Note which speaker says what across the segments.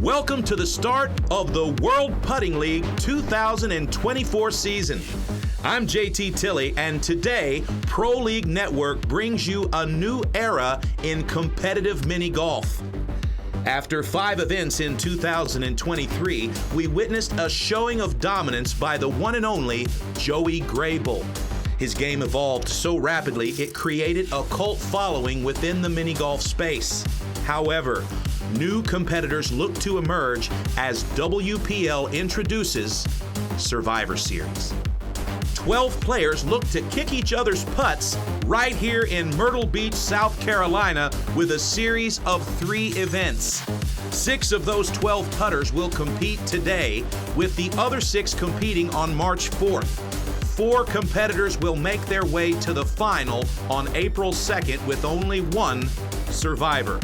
Speaker 1: Welcome to the start of the World Putting League 2024 season. I'm JT Tilley, and today, Pro League Network brings you a new era in competitive mini golf. After 5 events in 2023, we witnessed a showing of dominance by the one and only Joey Grable. His game evolved so rapidly, it created a cult following within the mini golf space. However, new competitors look to emerge as WPL introduces Survivor Series. 12 players look to kick each other's putts right here in Myrtle Beach, South Carolina, with a series of 3 events. 6 of those 12 putters will compete today, with the other 6 competing on March 4th. 4 competitors will make their way to the final on April 2nd, with only one survivor.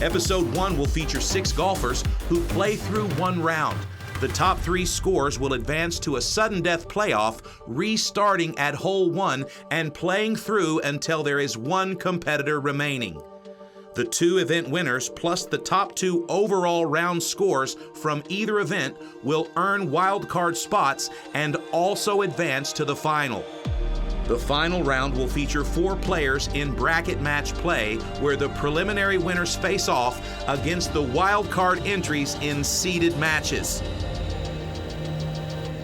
Speaker 1: Episode 1 will feature 6 golfers who play through one round. The top 3 scores will advance to a sudden death playoff, restarting at hole 1 and playing through until there is one competitor remaining. The 2 event winners, plus the top 2 overall round scores from either event, will earn wildcard spots and also advance to the final. The final round will feature 4 players in bracket match play, where the preliminary winners face off against the wildcard entries in seeded matches.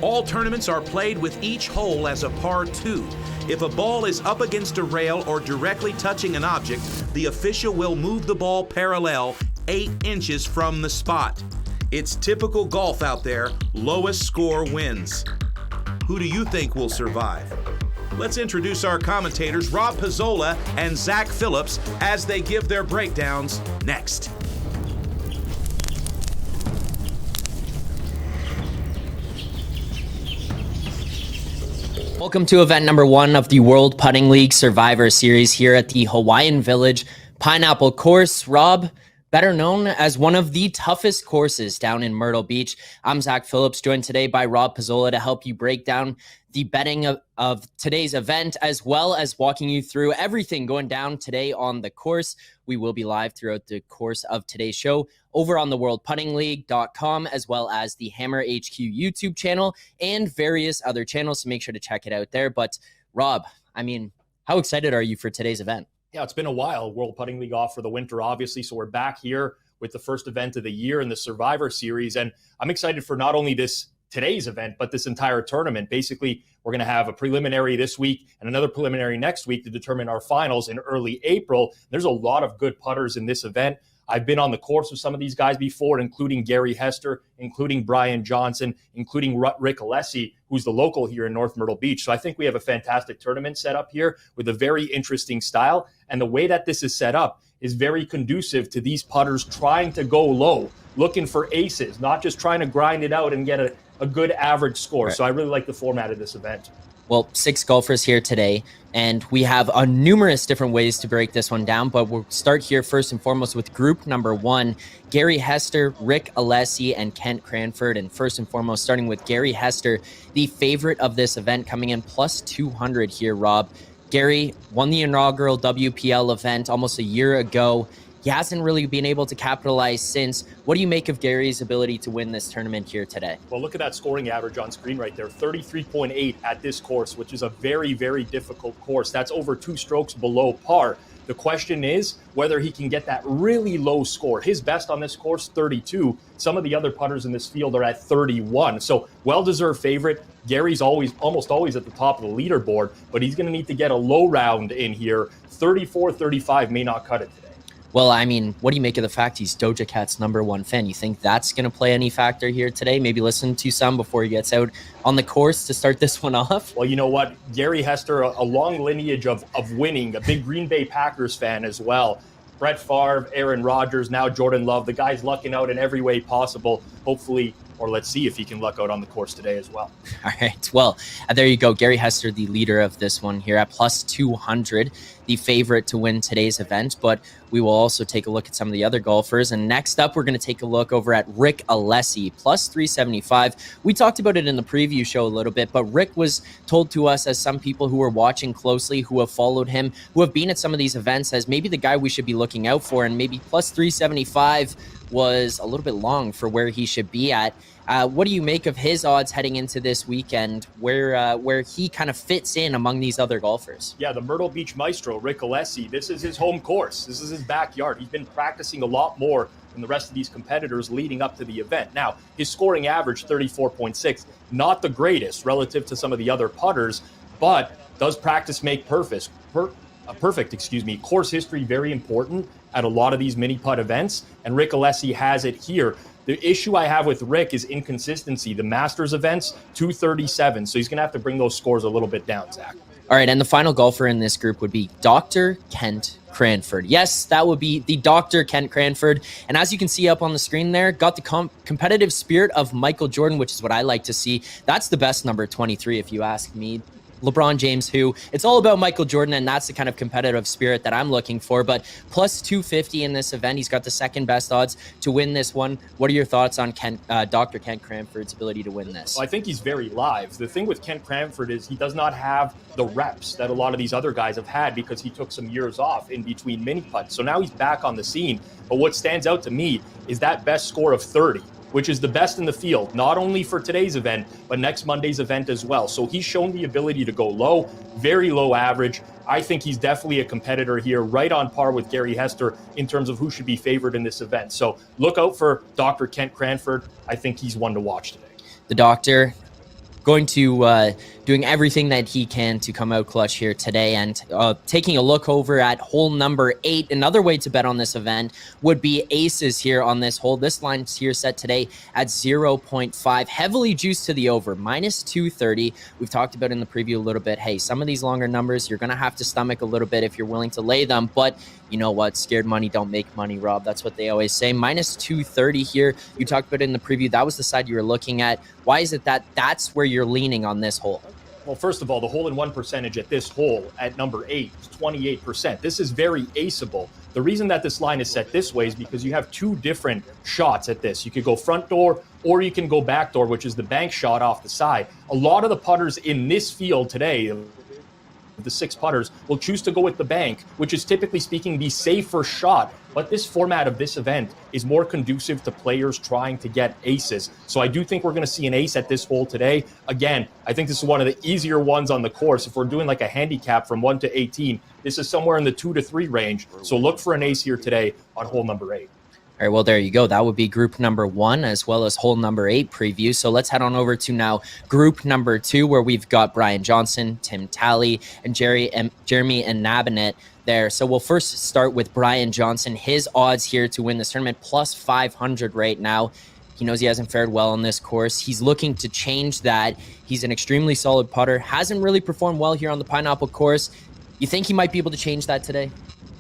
Speaker 1: All tournaments are played with each hole as a par 2. If a ball is up against a rail or directly touching an object, the official will move the ball parallel 8 inches from the spot. It's typical golf out there. Lowest score wins. Who do you think will survive? Let's introduce our commentators, Rob Pizzola and Zach Phillips, as they give their breakdowns next.
Speaker 2: Welcome to event number 1 of the World Putting League Survivor Series here at the Hawaiian Village Pineapple Course. Rob, better known as one of the toughest courses down in Myrtle Beach. I'm Zach Phillips, joined today by Rob Pizzola to help you break down the betting of today's event, as well as walking you through everything going down today on the course. We will be live throughout the course of today's show over on the worldputtingleague.com, as well as the Hammer HQ YouTube channel and various other channels, so make sure to check it out there. But Rob, how excited are you for today's event?
Speaker 3: Yeah, it's been a while. World Putting League off for the winter, obviously. So we're back here with the first event of the year in the Survivor Series. And I'm excited for not only today's event, but this entire tournament. Basically, we're going to have a preliminary this week and another preliminary next week to determine our finals in early April. There's a lot of good putters in this event. I've been on the course with some of these guys before, including Gary Hester, including Brian Johnson, including Rick Alessi, who's the local here in North Myrtle Beach. So I think we have a fantastic tournament set up here with a very interesting style. And the way that this is set up is very conducive to these putters trying to go low, looking for aces, not just trying to grind it out and get a good average score. Right. So I really like the format of this event.
Speaker 2: Well, 6 golfers here today, and we have numerous different ways to break this one down, but we'll start here first and foremost with group number 1, Gary Hester, Rick Alessi, and Kent Cranford. And first and foremost, starting with Gary Hester, the favorite of this event, coming in plus 200 here, Rob. Gary won the inaugural WPL event almost a year ago. He hasn't really been able to capitalize since. What do you make of Gary's ability to win this tournament here today?
Speaker 3: Well, look at that scoring average on screen right there, 33.8 at this course, which is a very, very difficult course. That's over 2 strokes below par. The question is whether he can get that really low score. His best on this course, 32. Some of the other putters in this field are at 31. So well-deserved favorite. Gary's almost always at the top of the leaderboard, but he's going to need to get a low round in here. 34, 35 may not cut it today.
Speaker 2: Well, what do you make of the fact he's Doja Cat's #1 fan? You think that's going to play any factor here today? Maybe listen to some before he gets out on the course to start this one off?
Speaker 3: Well, you know what? Gary Hester, a long lineage of winning, a big Green Bay Packers fan as well. Brett Favre, Aaron Rodgers, now Jordan Love. The guy's lucking out in every way possible. Hopefully, or let's see if he can luck out on the course today as well.
Speaker 2: All right. Well, there you go. Gary Hester, the leader of this one here at plus 200, the favorite to win today's event. But we will also take a look at some of the other golfers. And next up, we're going to take a look over at Rick Alessi, plus 375. We talked about it in the preview show a little bit, but Rick was told to us, as some people who are watching closely, who have followed him, who have been at some of these events, as maybe the guy we should be looking out for. And maybe plus 375 was a little bit long for where he should be at. What do you make of his odds heading into this weekend, where he kind of fits in among these other golfers?
Speaker 3: Yeah, the Myrtle Beach maestro, Rick Alessi, this is his home course. This is his backyard. He's been practicing a lot more than the rest of these competitors leading up to the event. Now, his scoring average, 34.6, not the greatest relative to some of the other putters, but does practice make perfect. Course history, very important at a lot of these mini putt events, and Rick Alessi has it here. The issue I have with Rick is inconsistency. The Masters events, 237, so he's going to have to bring those scores a little bit down, Zach.
Speaker 2: All right, and the final golfer in this group would be Dr. Kent Cranford. Yes, that would be the Dr. Kent Cranford. And as you can see up on the screen there, got the competitive spirit of Michael Jordan, which is what I like to see. That's the best number 23, if you ask me. LeBron James, who it's all about Michael Jordan, and that's the kind of competitive spirit that I'm looking for. But plus 250 in this event, he's got the second best odds to win this one. What are your thoughts on Dr. Kent Cranford's ability to win this?
Speaker 3: Well, I think he's very live. The thing with Kent Cranford is he does not have the reps that a lot of these other guys have had because he took some years off in between mini putts. So now he's back on the scene. But what stands out to me is that best score of 30. Which is the best in the field, not only for today's event, but next Monday's event as well. So he's shown the ability to go low, very low average. I think he's definitely a competitor here, right on par with Gary Hester in terms of who should be favored in this event. So look out for Dr. Kent Cranford. I think he's one to watch today.
Speaker 2: The doctor going to doing everything that he can to come out clutch here today, and taking a look over at hole number 8. Another way to bet on this event would be aces here on this hole. This line's here set today at 0.5, heavily juiced to the over, minus 230. We've talked about in the preview a little bit, hey, some of these longer numbers you're gonna have to stomach a little bit if you're willing to lay them, but you know what, scared money don't make money, Rob. That's what they always say. Minus 230 here. You talked about it in the preview. That was the side you were looking at. Why is it that that's where you're leaning on this hole?
Speaker 3: Well, first of all, the hole-in-one percentage at this hole at number 8 is 28%. This is very aceable. The reason that this line is set this way is because you have two different shots at this. You could go front door or you can go back door, which is the bank shot off the side. A lot of the putters in this field today, the 6 putters, will choose to go with the bank, which is typically speaking the safer shot. But this format of this event is more conducive to players trying to get aces. So I do think we're going to see an ace at this hole today. Again, I think this is one of the easier ones on the course. If we're doing like a handicap from 1 to 18, this is somewhere in the 2 to 3 range. So look for an ace here today on hole number 8.
Speaker 2: All right, well, there you go. That would be group number 1 as well as hole number 8 preview. So let's head on over to now group number 2, where we've got Brian Johnson, Tim Talley, and Jeremy and Nabonet there. So we'll first start with Brian Johnson. His odds here to win this tournament, plus 500 right now. He knows he hasn't fared well on this course. He's looking to change that. He's an extremely solid putter. Hasn't really performed well here on the Pineapple course. You think he might be able to change that today?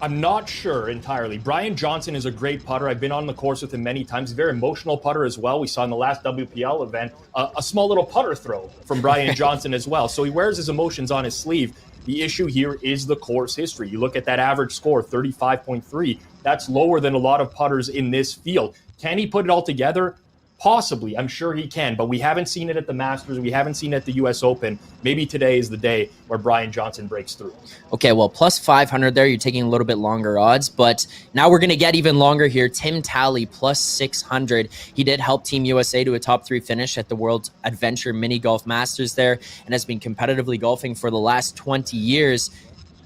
Speaker 3: I'm not sure entirely. Brian Johnson is a great putter. I've been on the course with him many times. He's a very emotional putter as well. We saw in the last WPL event a small little putter throw from Brian Johnson as well. So he wears his emotions on his sleeve. The issue here is the course history. You look at that average score, 35.3. That's lower than a lot of putters in this field. Can he put it all together? Possibly. I'm sure he can, but we haven't seen it at the Masters. We haven't seen it at the U.S. Open. Maybe today is the day where Brian Johnson breaks through.
Speaker 2: Okay, well, plus 500 there. You're taking a little bit longer odds, but now we're going to get even longer here. Tim Talley, plus 600. He did help Team USA to a top 3 finish at the World Adventure Mini Golf Masters there, and has been competitively golfing for the last 20 years.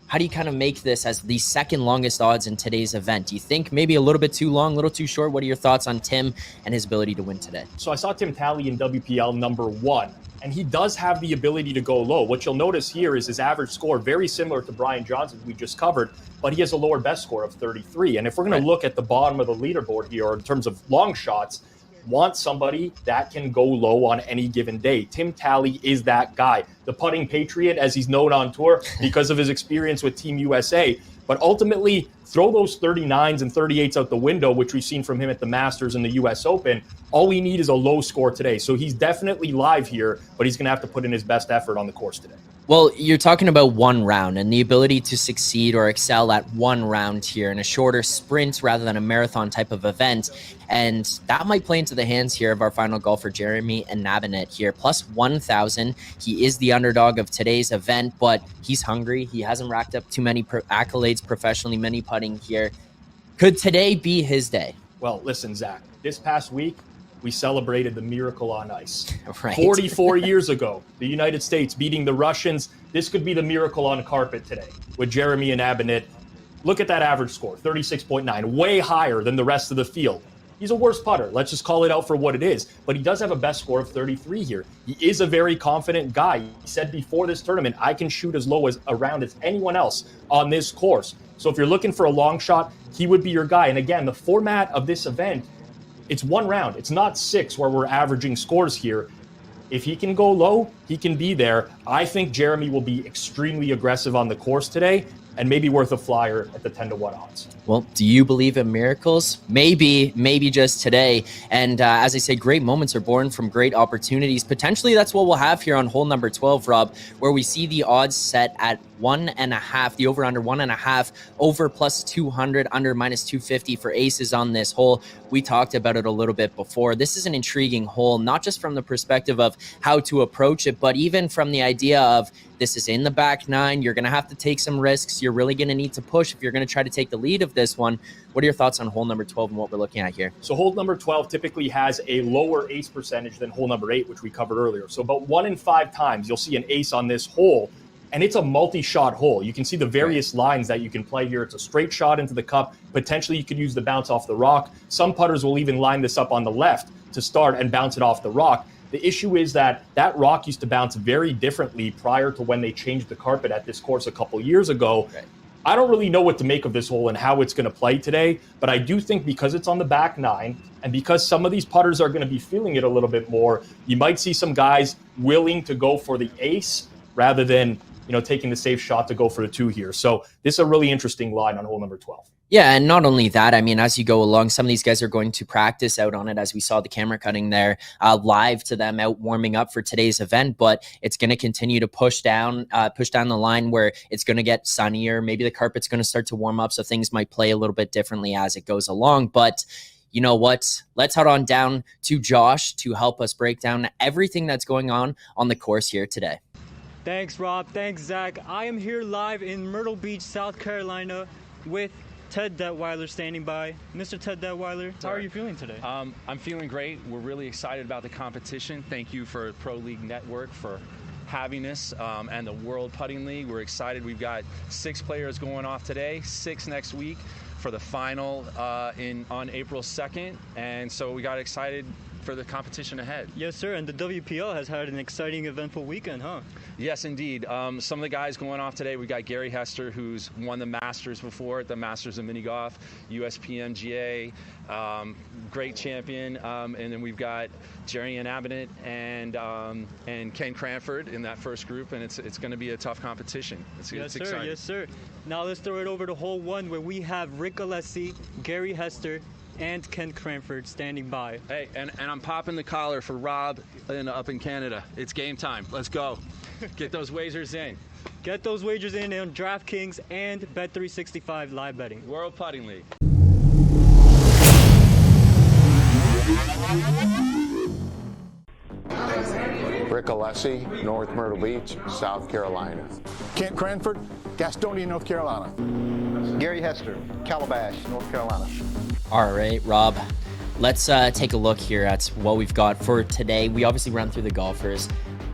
Speaker 2: How do you kind of make this as the second longest odds in today's event? Do you think maybe a little bit too long, a little too short? What are your thoughts on Tim and his ability to win today?
Speaker 3: So I saw Tim Talley in WPL number 1, and he does have the ability to go low. What you'll notice here is his average score, very similar to Brian Johnson, we just covered, but he has a lower best score of 33. And if we're going to look at the bottom of the leaderboard here, or in terms of long shots, want somebody that can go low on any given day. Tim Talley is that guy, the putting patriot, as he's known on tour because of his experience with Team USA. But ultimately, throw those 39s and 38s out the window, which we've seen from him at the Masters and the US Open. All we need is a low score today. So he's definitely live here, but he's going to have to put in his best effort on the course today.
Speaker 2: Well, you're talking about one round and the ability to succeed or excel at one round here in a shorter sprint rather than a marathon type of event. And that might play into the hands here of our final golfer, Jeremy and Nabonet here. Plus 1,000. He is the underdog of today's event, but he's hungry. He hasn't racked up too many accolades professionally, many putting here. Could today be his day?
Speaker 3: Well, listen, Zach, this past week, we celebrated the miracle on ice.
Speaker 2: Right.
Speaker 3: 44 years ago, the United States beating the Russians. This could be the miracle on carpet today with Jeremy and Abinett. Look at that average score, 36.9, way higher than the rest of the field. He's a worse putter. Let's just call it out for what it is. But he does have a best score of 33 here. He is a very confident guy. He said before this tournament, I can shoot as low as around as anyone else on this course. So if you're looking for a long shot, he would be your guy. And again, the format of this event, it's one round. It's not 6 where we're averaging scores here. If he can go low, he can be there. I think Jeremy will be extremely aggressive on the course today and maybe worth a flyer at the 10-1 odds.
Speaker 2: Well, do you believe in miracles? Maybe just today. And as I say, great moments are born from great opportunities. Potentially that's what we'll have here on hole number 12, Rob, where we see the odds set at 1.5, the over under 1.5, over plus 200, under minus 250 for aces on this hole. We talked about it a little bit before. This is an intriguing hole, not just from the perspective of how to approach it, but even from the idea of this is in the back nine. You're going to have to take some risks. You're really going to need to push if you're going to try to take the lead of this one. What are your thoughts on hole number 12 and what we're looking at here?
Speaker 3: So hole number 12 typically has a lower ace percentage than hole number 8, which we covered earlier. So about 1 in 5 times you'll see an ace on this hole. And it's a multi-shot hole. You can see the various lines that you can play here. It's a straight shot into the cup. Potentially you could use the bounce off the rock. Some putters will even line this up on the left to start and bounce it off the rock. The issue is that rock used to bounce very differently prior to when they changed the carpet at this course a couple years ago. Right. I don't really know what to make of this hole and how it's going to play today, but I do think because it's on the back nine and because some of these putters are going to be feeling it a little bit more, you might see some guys willing to go for the ace rather than taking the safe shot to go for the 2 here. So this is a really interesting line on hole number 12.
Speaker 2: Yeah, and not only that, I mean, as you go along, some of these guys are going to practice out on it, as we saw the camera cutting there, live to them out warming up for today's event. But it's going to continue to push down the line where it's going to get sunnier. Maybe the carpet's going to start to warm up, so things might play a little bit differently as it goes along. But you know what? Let's head on down to Josh to help us break down everything that's going on the course here today.
Speaker 4: Thanks, Rob. Thanks, Zach. I am here live in Myrtle Beach, South Carolina with Ted Detweiler standing by. Mr. Ted Detweiler, how are you feeling today?
Speaker 5: I'm feeling great. We're really excited about the competition. Thank you for Pro League Network for having us and the World Putting League. We're excited. We've got 6 players going off today, 6 next week for the final on April 2nd. And so we got excited for the competition ahead.
Speaker 4: Yes, sir. And the WPL has had an exciting, eventful weekend, huh?
Speaker 5: Yes, indeed. Some of the guys going off today, we got Gary Hester, who's won the Masters before, the Masters of Mini Golf, USPMGA, great champion. And then we've got Jerry and Abinett and Ken Cranford in that first group, and it's going to be a tough competition. It's exciting.
Speaker 4: Yes, sir. Now let's throw it over to hole 1, where we have Rick Alessi, Gary Hester, and Ken Cranford standing by.
Speaker 5: Hey, and I'm popping the collar for Rob up in Canada. It's game time. Let's go. Get those wagers in.
Speaker 4: Get those wagers in on DraftKings and Bet365 live betting.
Speaker 5: World Putting League.
Speaker 6: Rick Alessi, North Myrtle Beach, South Carolina.
Speaker 7: Kent Cranford, Gastonia, North Carolina.
Speaker 8: Gary Hester, Calabash, North Carolina.
Speaker 2: All right, Rob, let's take a look here at what we've got for today. We obviously run through the golfers.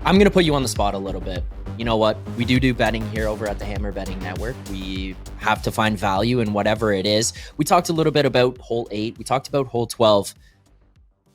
Speaker 2: I'm going to put you on the spot a little bit. You know what? We do betting here over at the Hammer Betting Network. We have to find value in whatever it is. We talked a little bit about hole 8. We talked about hole 12.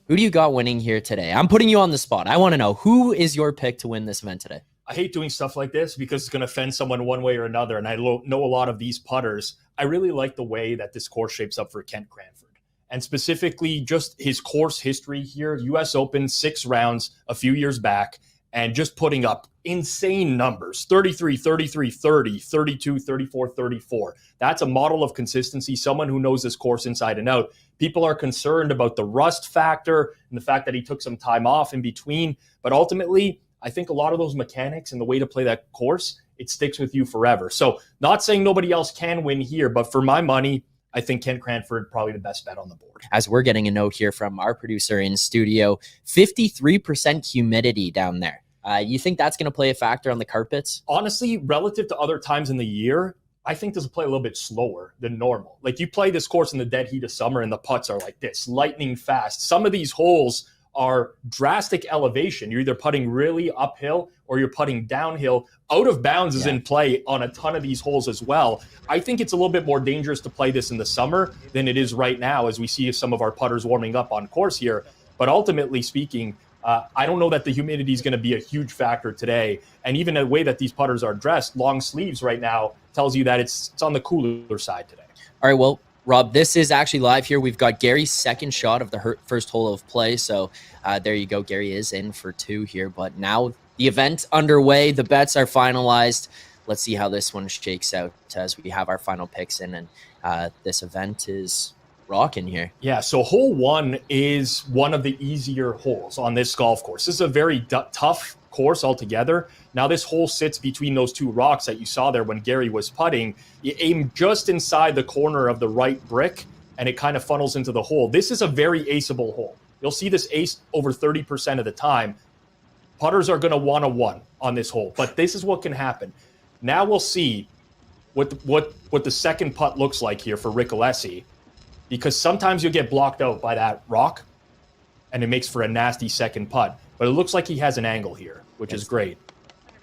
Speaker 2: Who do you got winning here today? I'm putting you on the spot. I want to know, who is your pick to win this event today?
Speaker 3: I hate doing stuff like this because it's going to offend someone one way or another. And I know a lot of these putters. I really like the way that this course shapes up for Kent Cranford. And specifically just his course history here. US Open 6 rounds a few years back and just putting up insane numbers. 33, 33, 30, 32, 34, 34. That's a model of consistency, someone who knows this course inside and out. People are concerned about the rust factor and the fact that he took some time off in between. But ultimately, I think a lot of those mechanics and the way to play that course, it sticks with you forever. So not saying nobody else can win here, but for my money, I think Kent Cranford probably the best bet on the board.
Speaker 2: As we're getting a note here from our producer in studio, 53% humidity down there. You think that's going to play a factor on the carpets?
Speaker 3: Honestly, relative to other times in the year, I think this will play a little bit slower than normal. Like, you play this course in the dead heat of summer and the putts are like this, lightning fast. Some of these holes are drastic elevation. You're either putting really uphill or you're putting downhill. Out of bounds is in play on a ton of these holes as well. I think it's a little bit more dangerous to play this in the summer than it is right now, as we see some of our putters warming up on course here. But ultimately speaking, I don't know that the humidity is going to be a huge factor today. And even the way that these putters are dressed, long sleeves right now, tells you that it's on the cooler side today.
Speaker 2: All right, well, Rob, this is actually live here. We've got Gary's second shot of the first hole of play. So there you go. Gary is in for 2 here. But now the event underway. The bets are finalized. Let's see how this one shakes out as we have our final picks in. And this event is rocking here.
Speaker 3: Yeah, so hole 1 is one of the easier holes on this golf course. This is a very tough course altogether. Now this hole sits between those 2 rocks that you saw there when Gary was putting. You aim just inside the corner of the right brick and it kind of funnels into the hole. This is a very aceable hole. You'll see this ace over 30% of the time. Putters are going to want a 1 on this hole, but this is what can happen. Now we'll see what the second putt looks like here for Rick Alessi, because sometimes you'll get blocked out by that rock and it makes for a nasty second putt. But it looks like he has an angle here, which is great.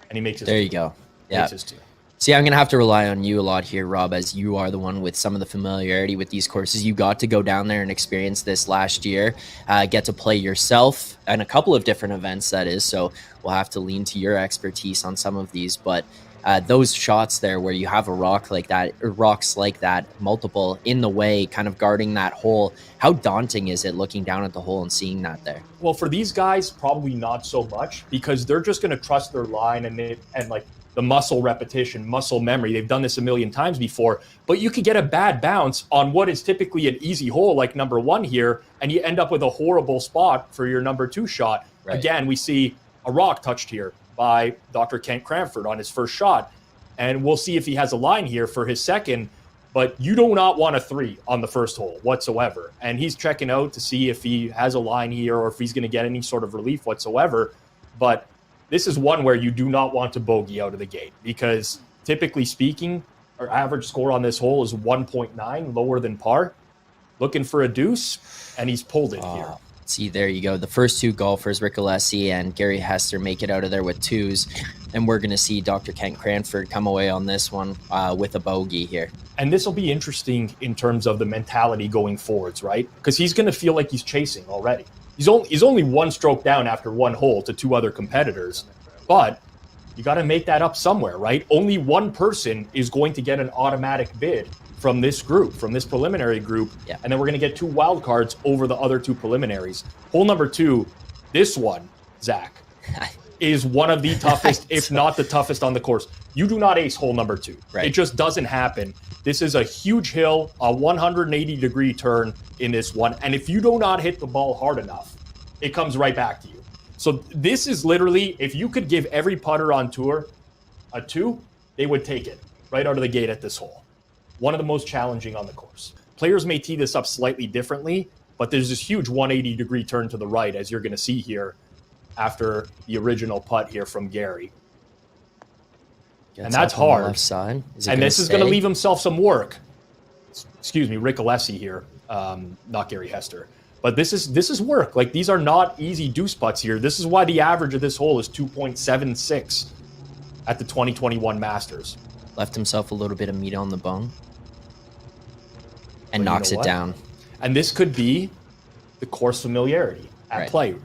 Speaker 3: And he makes his
Speaker 2: There you go. Yeah.
Speaker 3: Makes his 2.
Speaker 2: See, I'm going to have to rely on you a lot here, Rob, as you are the one with some of the familiarity with these courses. You got to go down there and experience this last year, get to play yourself and a couple of different events, that is. So we'll have to lean to your expertise on some of these. But those shots there where you have a rock like that, or rocks like that, multiple in the way, kind of guarding that hole, how daunting is it looking down at the hole and seeing that there?
Speaker 3: Well, for these guys, probably not so much, because they're just going to trust their line and like the muscle repetition, muscle memory. They've done this a million times before, but you could get a bad bounce on what is typically an easy hole like number 1 here, and you end up with a horrible spot for your number 2 shot. Right. Again, we see a rock touched here by Dr. Kent Cranford on his first shot, and we'll see if he has a line here for his second, but you do not want a 3 on the first hole whatsoever. And he's checking out to see if he has a line here or if he's going to get any sort of relief whatsoever. But this is one where you do not want to bogey out of the gate, because typically speaking, our average score on this hole is 1.9, lower than par. Looking for a deuce, and he's pulled it here.
Speaker 2: See, there you go. The first 2 golfers, Rick Alessi and Gary Hester, make it out of there with 2s. And we're going to see Dr. Kent Cranford come away on this one with a bogey here.
Speaker 3: And this will be interesting in terms of the mentality going forwards, right? Because he's going to feel like he's chasing already. He's only 1 stroke down after 1 hole to 2 other competitors. But you got to make that up somewhere, right? Only 1 person is going to get an automatic bid from this group, from this preliminary group. Yeah. And then we're going to get 2 wild cards over the other 2 preliminaries. Hole number 2, this one, Zach, is one of the toughest, if not the toughest on the course. You do not ace hole number 2. Right. It just doesn't happen. This is a huge hill, a 180-degree turn in this one. And if you do not hit the ball hard enough, it comes right back to you. So this is literally, if you could give every putter on tour a 2, they would take it right out of the gate at this hole. One of the most challenging on the course. Players may tee this up slightly differently, but there's this huge 180-degree turn to the right, as you're going to see here after the original putt here from Gary. And that's hard.
Speaker 2: Left side.
Speaker 3: And this is going to leave himself some work. Excuse me, Rick Alessi here, not Gary Hester. But this is work. Like, these are not easy deuce putts here. This is why the average of this hole is 2.76 at the 2021 Masters.
Speaker 2: Left himself a little bit of meat on the bone. And knocks it down.
Speaker 3: And this could be the course familiarity at play.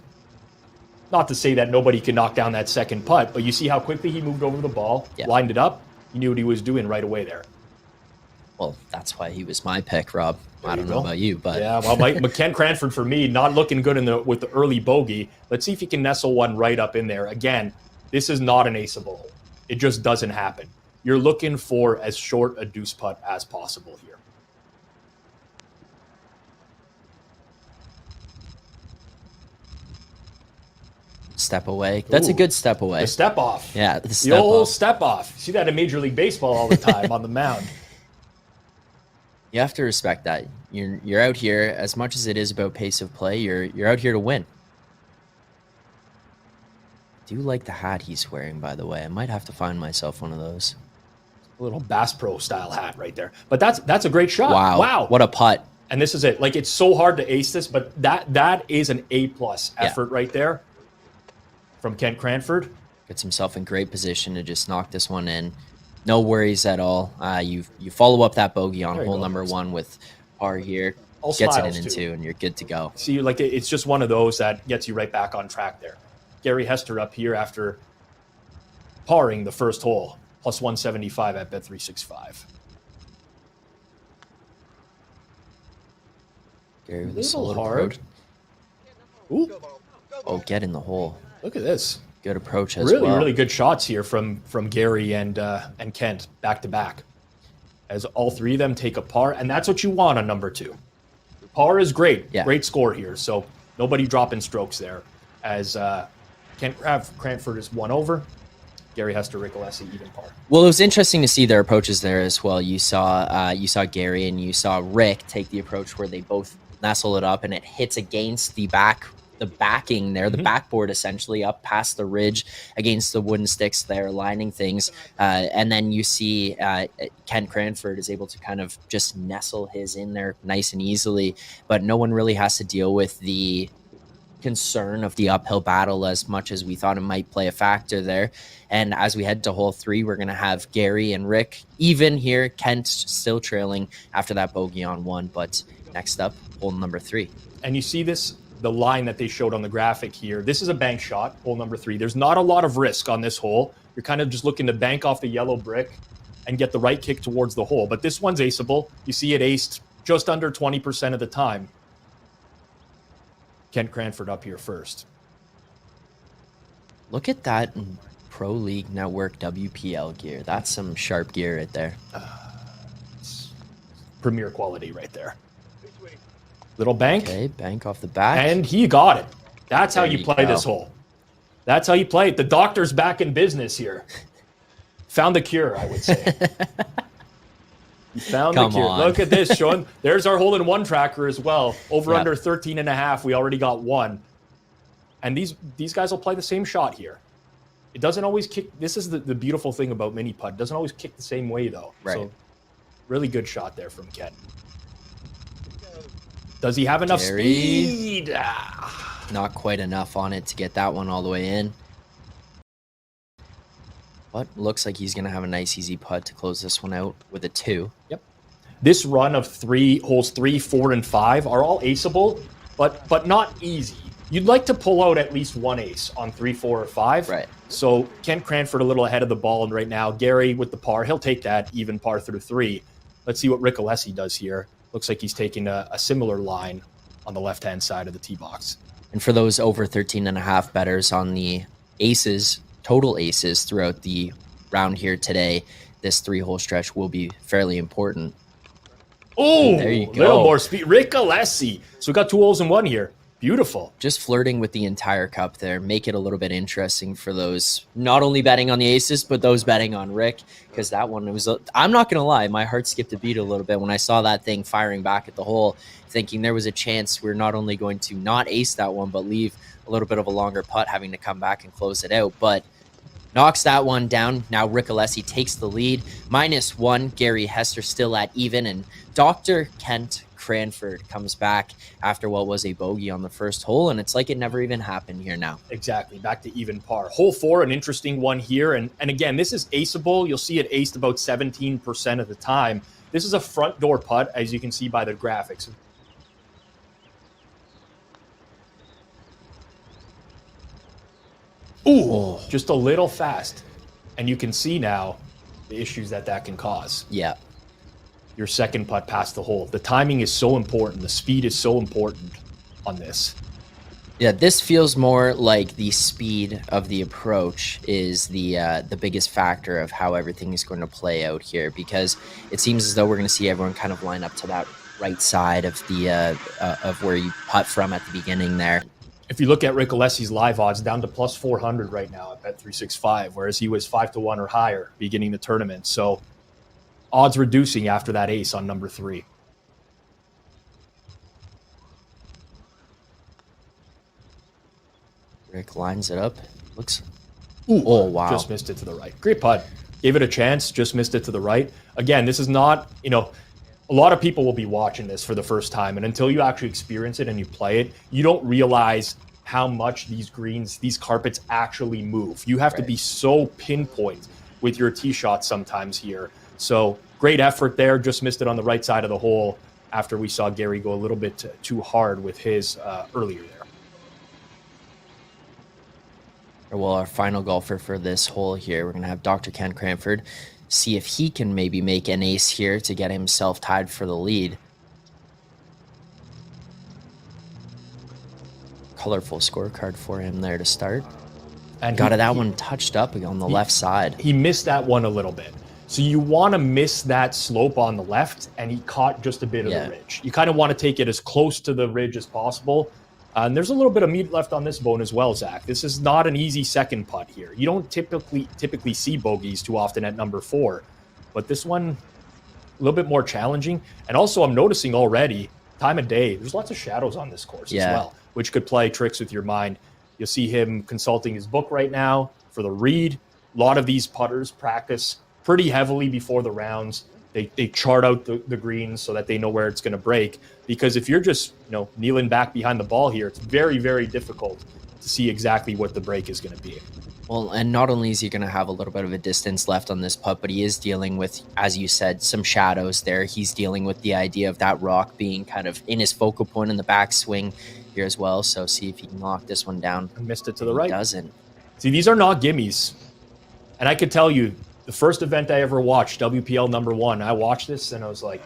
Speaker 3: Not to say that nobody can knock down that second putt, but you see how quickly he moved over the ball, lined it up. He knew what he was doing right away there.
Speaker 2: Well, that's why he was my pick, Rob. I don't know about you, but
Speaker 3: yeah. Well, Ken Cranford for me, not looking good with the early bogey. Let's see if he can nestle one right up in there. Again, this is not an aceable hole. It just doesn't happen. You're looking for as short a deuce putt as possible here.
Speaker 2: Step away. That's a good step away.
Speaker 3: The step off.
Speaker 2: Yeah,
Speaker 3: the old step off. See that in Major League Baseball all the time on the mound.
Speaker 2: You have to respect that. You're out here, as much as it is about pace of play, you're out here to win. I do like the hat he's wearing, by the way. I might have to find myself one of those.
Speaker 3: A little Bass Pro style hat right there. But that's a great shot.
Speaker 2: Wow. What a putt.
Speaker 3: And this is it. Like, it's so hard to ace this, but that is an A+ effort right there from Kent Cranford.
Speaker 2: Gets himself in great position to just knock this one in. No worries at all. You follow up that bogey on hole number 1 with par here.
Speaker 3: All
Speaker 2: gets it in
Speaker 3: too.
Speaker 2: 2, and you're good to go.
Speaker 3: See, like, it's just one of those that gets you right back on track there. Gary Hester up here after parring the first hole, plus 175 at Bet365.
Speaker 2: Gary with a
Speaker 3: little
Speaker 2: solo
Speaker 3: hard. Ooh,
Speaker 2: Oh, get in the hole.
Speaker 3: look at this.
Speaker 2: Good approach as well.
Speaker 3: Really good shots here from Gary and Kent back to back, as all three of them take a par, and that's what you want on number 2. Par is great, great score here. So nobody dropping strokes there, as Kent Cranford is 1 over. Gary Hester, Rick Alessi, even par.
Speaker 2: Well, it was interesting to see their approaches there as well. You saw Gary and you saw Rick take the approach where they both nestle it up, and it hits against the backing there, the backboard essentially up past the ridge against the wooden sticks there, lining things. And then you see Kent Cranford is able to kind of just nestle his in there nice and easily, but no one really has to deal with the concern of the uphill battle as much as we thought it might play a factor there. And as we head to hole 3, we're going to have Gary and Rick even here. Kent still trailing after that bogey on 1, but next up, hole number 3.
Speaker 3: And you see the line that they showed on the graphic here. This is a bank shot, hole number 3. There's not a lot of risk on this hole. You're kind of just looking to bank off the yellow brick and get the right kick towards the hole. But this one's aceable. You see it aced just under 20% of the time. Kent Cranford up here first.
Speaker 2: Look at that Pro League Network WPL gear. That's some sharp gear right there.
Speaker 3: Premier quality right there. Little bank.
Speaker 2: Okay, bank off the back.
Speaker 3: And he got it. That's how
Speaker 2: There
Speaker 3: you
Speaker 2: you
Speaker 3: play
Speaker 2: go.
Speaker 3: this hole. That's how you play it. The doctor's back in business here. Found the cure, I would say. You found
Speaker 2: Come
Speaker 3: the cure.
Speaker 2: on.
Speaker 3: Look at this, Sean. There's our hole-in-one tracker as well. Over
Speaker 2: Yep.
Speaker 3: under 13.5. We already got 1. And these guys will play the same shot here. It doesn't always kick. This is the beautiful thing about mini putt. It doesn't always kick the same way, though.
Speaker 2: Right.
Speaker 3: So, really good shot there from Kent. Does he have enough
Speaker 2: Gary.
Speaker 3: speed?
Speaker 2: Not quite enough on it to get that one all the way in. But looks like he's going to have a nice easy putt to close this one out with a 2.
Speaker 3: Yep. This run of holes 3, 4, and 5 are all aceable, but not easy. You'd like to pull out at least one ace on 3, 4, or 5.
Speaker 2: Right.
Speaker 3: So Kent Cranford a little ahead of the ball right now. Gary with the par. He'll take that even par through 3. Let's see what Rick Alessi does here. Looks like he's taking a similar line on the left-hand side of the tee box.
Speaker 2: And for those over 13.5 bettors on the aces, total aces throughout the round here today, this 3-hole stretch will be fairly important.
Speaker 3: Oh,
Speaker 2: there you
Speaker 3: a little
Speaker 2: go.
Speaker 3: more speed. Rick Alessi. So we got 2 holes in 1 here. Beautiful.
Speaker 2: Just flirting with the entire cup there. Make it a little bit interesting for those not only betting on the aces, but those betting on Rick. Because that one, I'm not going to lie, my heart skipped a beat a little bit when I saw that thing firing back at the hole, thinking there was a chance we're not only going to not ace that one, but leave a little bit of a longer putt, having to come back and close it out. But knocks that one down. Now Rick Alessi takes the lead. -1. Gary Hester still at even. And Dr. Kent Cranford comes back after what was a bogey on the first hole. And it's like it never even happened here now.
Speaker 3: Exactly. Back to even par. Hole 4, an interesting one here. And again, this is aceable. You'll see it aced about 17% of the time. This is a front door putt, as you can see by the graphics. Ooh, just a little fast. And you can see now the issues that can cause.
Speaker 2: Yeah.
Speaker 3: Your second putt past the hole. The timing is so important. The speed is so important on this.
Speaker 2: Yeah, this feels more like the speed of the approach is the biggest factor of how everything is going to play out here, because it seems as though we're going to see everyone kind of line up to that right side of the of where you putt from at the beginning there.
Speaker 3: If you look at Rick Alessi's live odds, down to plus 400 right now at Bet365, whereas he was 5-1 or higher beginning the tournament. So odds reducing after that ace on number 3.
Speaker 2: Rick lines it up. Looks.
Speaker 3: Ooh,
Speaker 2: Oh, wow.
Speaker 3: Just missed it to the right. Great putt. Gave it a chance, just missed it to the right. Again, this is not, a lot of people will be watching this for the first time, and until you actually experience it and you play it, you don't realize how much these greens, these carpets actually move. You have to be so pinpoint with your tee shots sometimes here. So great effort there, just missed it on the right side of the hole after we saw Gary go a little bit too hard with his earlier there.
Speaker 2: Well, our final golfer for this hole here, we're going to have Dr. Ken Cranford see if he can maybe make an ace here to get himself tied for the lead. Colorful scorecard for him there to start. And got that one touched up on the left side.
Speaker 3: He missed that one a little bit. So you want to miss that slope on the left, and he caught just a bit of the ridge. You kind of want to take it as close to the ridge as possible. And there's a little bit of meat left on this bone as well, Zach. This is not an easy second putt here. You don't typically see bogeys too often at number 4, but this one a little bit more challenging. And also, I'm noticing already, time of day, there's lots of shadows on this course as well, which could play tricks with your mind. You'll see him consulting his book right now for the read. A lot of these putters practice pretty heavily before the rounds. They chart out the greens so that they know where it's going to break. Because if you're just kneeling back behind the ball here, it's very, very difficult to see exactly what the break is going to be.
Speaker 2: Well, and not only is he going to have a little bit of a distance left on this putt, but he is dealing with, as you said, some shadows there. He's dealing with the idea of that rock being kind of in his focal point in the backswing here as well. So see if he can lock this one down.
Speaker 3: I missed it to the right.
Speaker 2: He doesn't.
Speaker 3: See, these are not gimmies. And I could tell you, the first event I ever watched, WPL number 1, I watched this and I was like,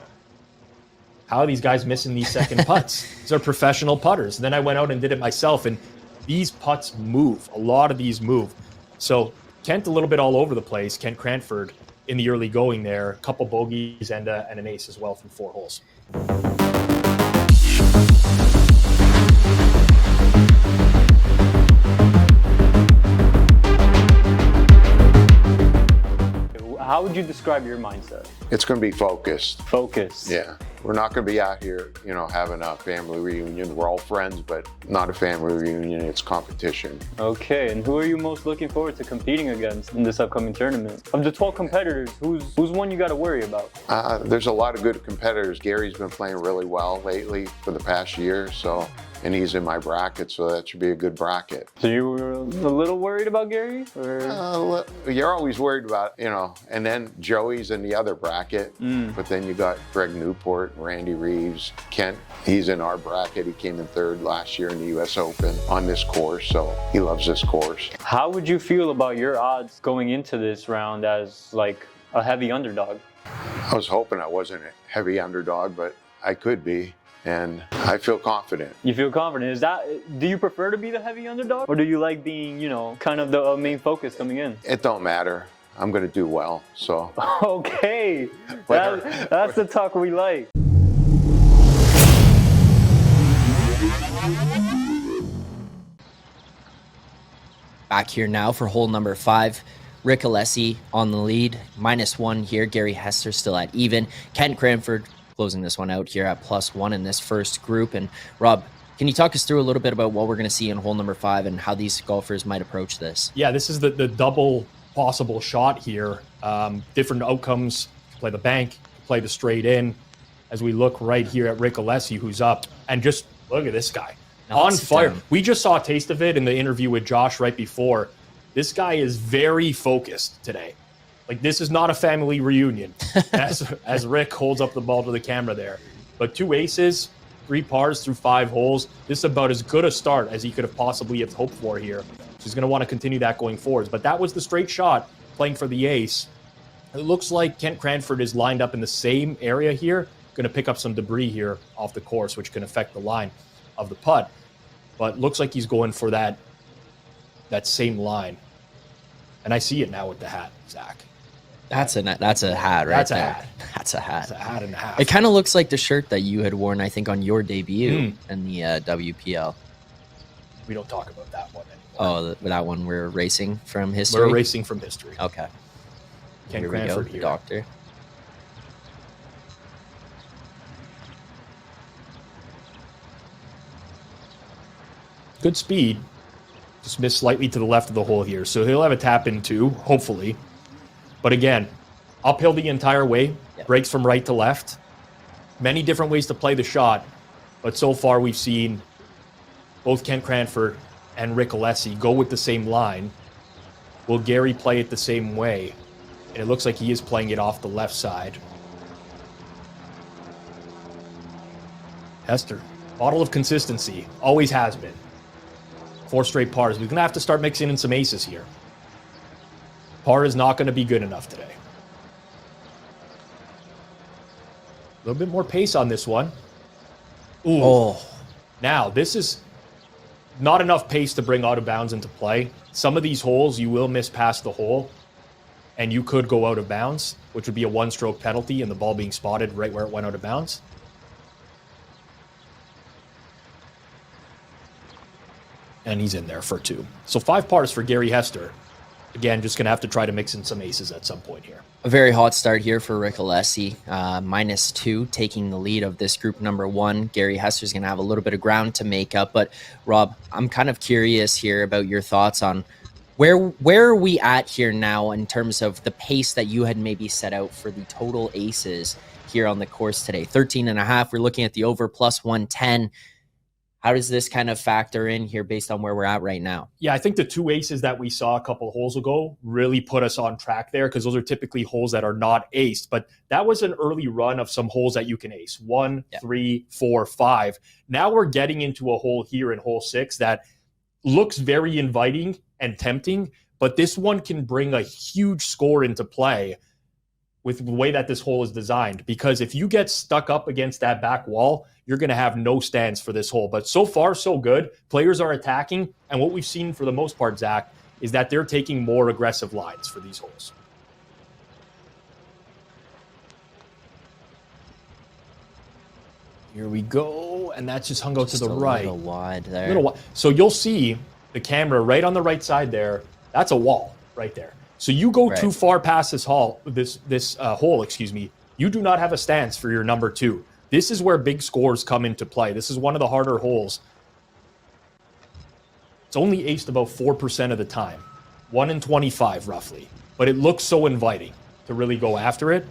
Speaker 3: how are these guys missing these second putts? These are professional putters. And then I went out and did it myself, and these putts move. A lot of these move. So Kent a little bit all over the place. Kent Cranford in the early going there. A couple bogeys and an ace as well from 4 holes.
Speaker 9: How would you describe your mindset?
Speaker 6: It's going to be focused.
Speaker 9: Focused.
Speaker 6: Yeah. We're not going to be out here, having a family reunion. We're all friends, but not a family reunion. It's competition.
Speaker 9: Okay. And who are you most looking forward to competing against in this upcoming tournament? Of the 12 competitors, who's one you got to worry about?
Speaker 6: There's a lot of good competitors. Gary's been playing really well lately for the past year, and he's in my bracket, so that should be a good bracket.
Speaker 9: So you were a little worried about Gary? Or?
Speaker 6: You're always worried about, and then Joey's in the other bracket, but then you got Greg Newport, Randy Reeves, Kent. He's in our bracket. He came in 3rd last year in the U.S. Open on this course, so he loves this course.
Speaker 9: How would you feel about your odds going into this round as like a heavy underdog?
Speaker 6: I was hoping I wasn't a heavy underdog, but I could be. And I feel confident.
Speaker 9: You feel confident. Do you prefer to be the heavy underdog? Or do you like being, kind of the main focus coming in?
Speaker 6: It don't matter. I'm going to do well, so.
Speaker 9: Okay. That's the talk we like.
Speaker 2: Back here now for hole number 5. Rick Alessi on the lead. -1 here. Gary Hester still at even. Ken Cranford closing this one out here at +1 in this first group. And Rob, can you talk us through a little bit about what we're going to see in hole number 5 and how these golfers might approach this?
Speaker 3: Yeah, this is the double possible shot here. Different outcomes. Play the bank, play the straight in. As we look right here at Rick Alessi, who's up, and just look at this guy. On fire. We just saw a taste of it in the interview with Josh right before. This guy is very focused today. Like, this is not a family reunion, as Rick holds up the ball to the camera there. But 2 aces, 3 pars through 5 holes. This is about as good a start as he could have possibly have hoped for here. So he's going to want to continue that going forwards. But that was the straight shot, playing for the ace. It looks like Kent Cranford is lined up in the same area here. Going to pick up some debris here off the course, which can affect the line of the putt. But looks like he's going for that same line. And I see it now with the hat, Zach.
Speaker 2: That's a hat right
Speaker 3: That's a
Speaker 2: there.
Speaker 3: hat.
Speaker 2: That's a hat.
Speaker 3: It's a hat and a half.
Speaker 2: It kind of looks like the shirt that you had worn, I think, on your debut in the WPL.
Speaker 3: We don't talk about that one anymore.
Speaker 2: Oh, that one we're racing from history?
Speaker 3: We're racing from history.
Speaker 2: Okay.
Speaker 3: Ken
Speaker 2: Here we
Speaker 3: Cranford
Speaker 2: go,
Speaker 3: here.
Speaker 2: doctor.
Speaker 3: Good speed. Just missed slightly to the left of the hole here. So he'll have a tap in 2, hopefully. But again, uphill the entire way, breaks from right to left. Many different ways to play the shot, but so far we've seen both Kent Cranford and Rick Alessi go with the same line. Will Gary play it the same way? And it looks like he is playing it off the left side. Hester, bottle of consistency, always has been. 4 straight pars. We're going to have to start mixing in some aces here. Par is not going to be good enough today. A little bit more pace on this one. Ooh.
Speaker 2: Oh.
Speaker 3: Now, this is not enough pace to bring out of bounds into play. Some of these holes, you will miss past the hole, and you could go out of bounds, which would be a 1-stroke penalty and the ball being spotted right where it went out of bounds. And he's in there for 2. So 5 pars for Gary Hester. Again, just going to have to try to mix in some aces at some point here.
Speaker 2: A very hot start here for Rick Alessi. -2, taking the lead of this group number 1. Gary Hester's going to have a little bit of ground to make up. But, Rob, I'm kind of curious here about your thoughts on where are we at here now in terms of the pace that you had maybe set out for the total aces here on the course today. 13.5. We're looking at the over plus 110. How does this kind of factor in here based on where we're at right now?
Speaker 3: Yeah, I think the 2 aces that we saw a couple holes ago really put us on track there, because those are typically holes that are not aced. But that was an early run of some holes that you can ace. 1, 3, 4, 5. Now we're getting into a hole here in hole 6 that looks very inviting and tempting, but this one can bring a huge score into play with the way that this hole is designed. Because if you get stuck up against that back wall, you're going to have no stance for this hole. But so far, so good. Players are attacking. And what we've seen for the most part, Zach, is that they're taking more aggressive lines for these holes. Here we go. And that's just hung out to the right.
Speaker 2: A little wide there.
Speaker 3: Little wide. So you'll see the camera right on the right side there. That's a wall right there. So you go too far past this hole, you do not have a stance for your number 2. This is where big scores come into play. This is one of the harder holes. It's only aced about 4% of the time. 1 in 25, roughly. But it looks so inviting to really go after it.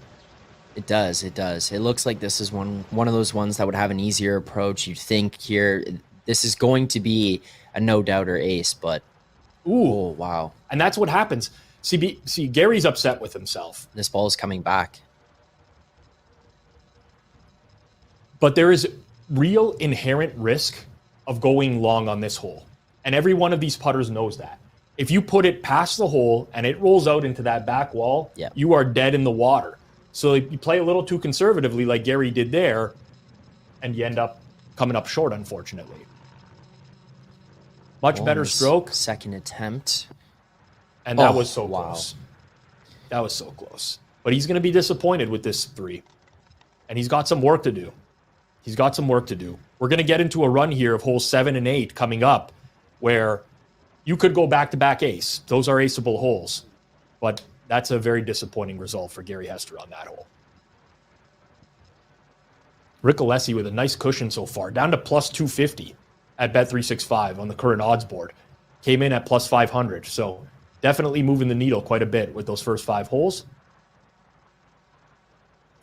Speaker 2: It does. It does. It looks like this is one of those ones that would have an easier approach. You'd think here, this is going to be a no-doubter ace, but...
Speaker 3: Ooh.
Speaker 2: Oh, wow.
Speaker 3: And that's what happens. See, Gary's upset with himself.
Speaker 2: This ball is coming back.
Speaker 3: But there is real inherent risk of going long on this hole. And every one of these putters knows that. If you put it past the hole and it rolls out into that back wall, you are dead in the water. So if you play a little too conservatively like Gary did there, and you end up coming up short, unfortunately. Much better stroke.
Speaker 2: Second attempt.
Speaker 3: And that was so close. That was so close. But he's going to be disappointed with this 3. And he's got some work to do. He's got some work to do. We're going to get into a run here of holes 7 and 8 coming up, where you could go back-to-back ace. Those are aceable holes. But that's a very disappointing result for Gary Hester on that hole. Rick Alessi with a nice cushion so far, down to plus 250 at Bet365 on the current odds board. Came in at plus 500, so definitely moving the needle quite a bit with those first 5 holes.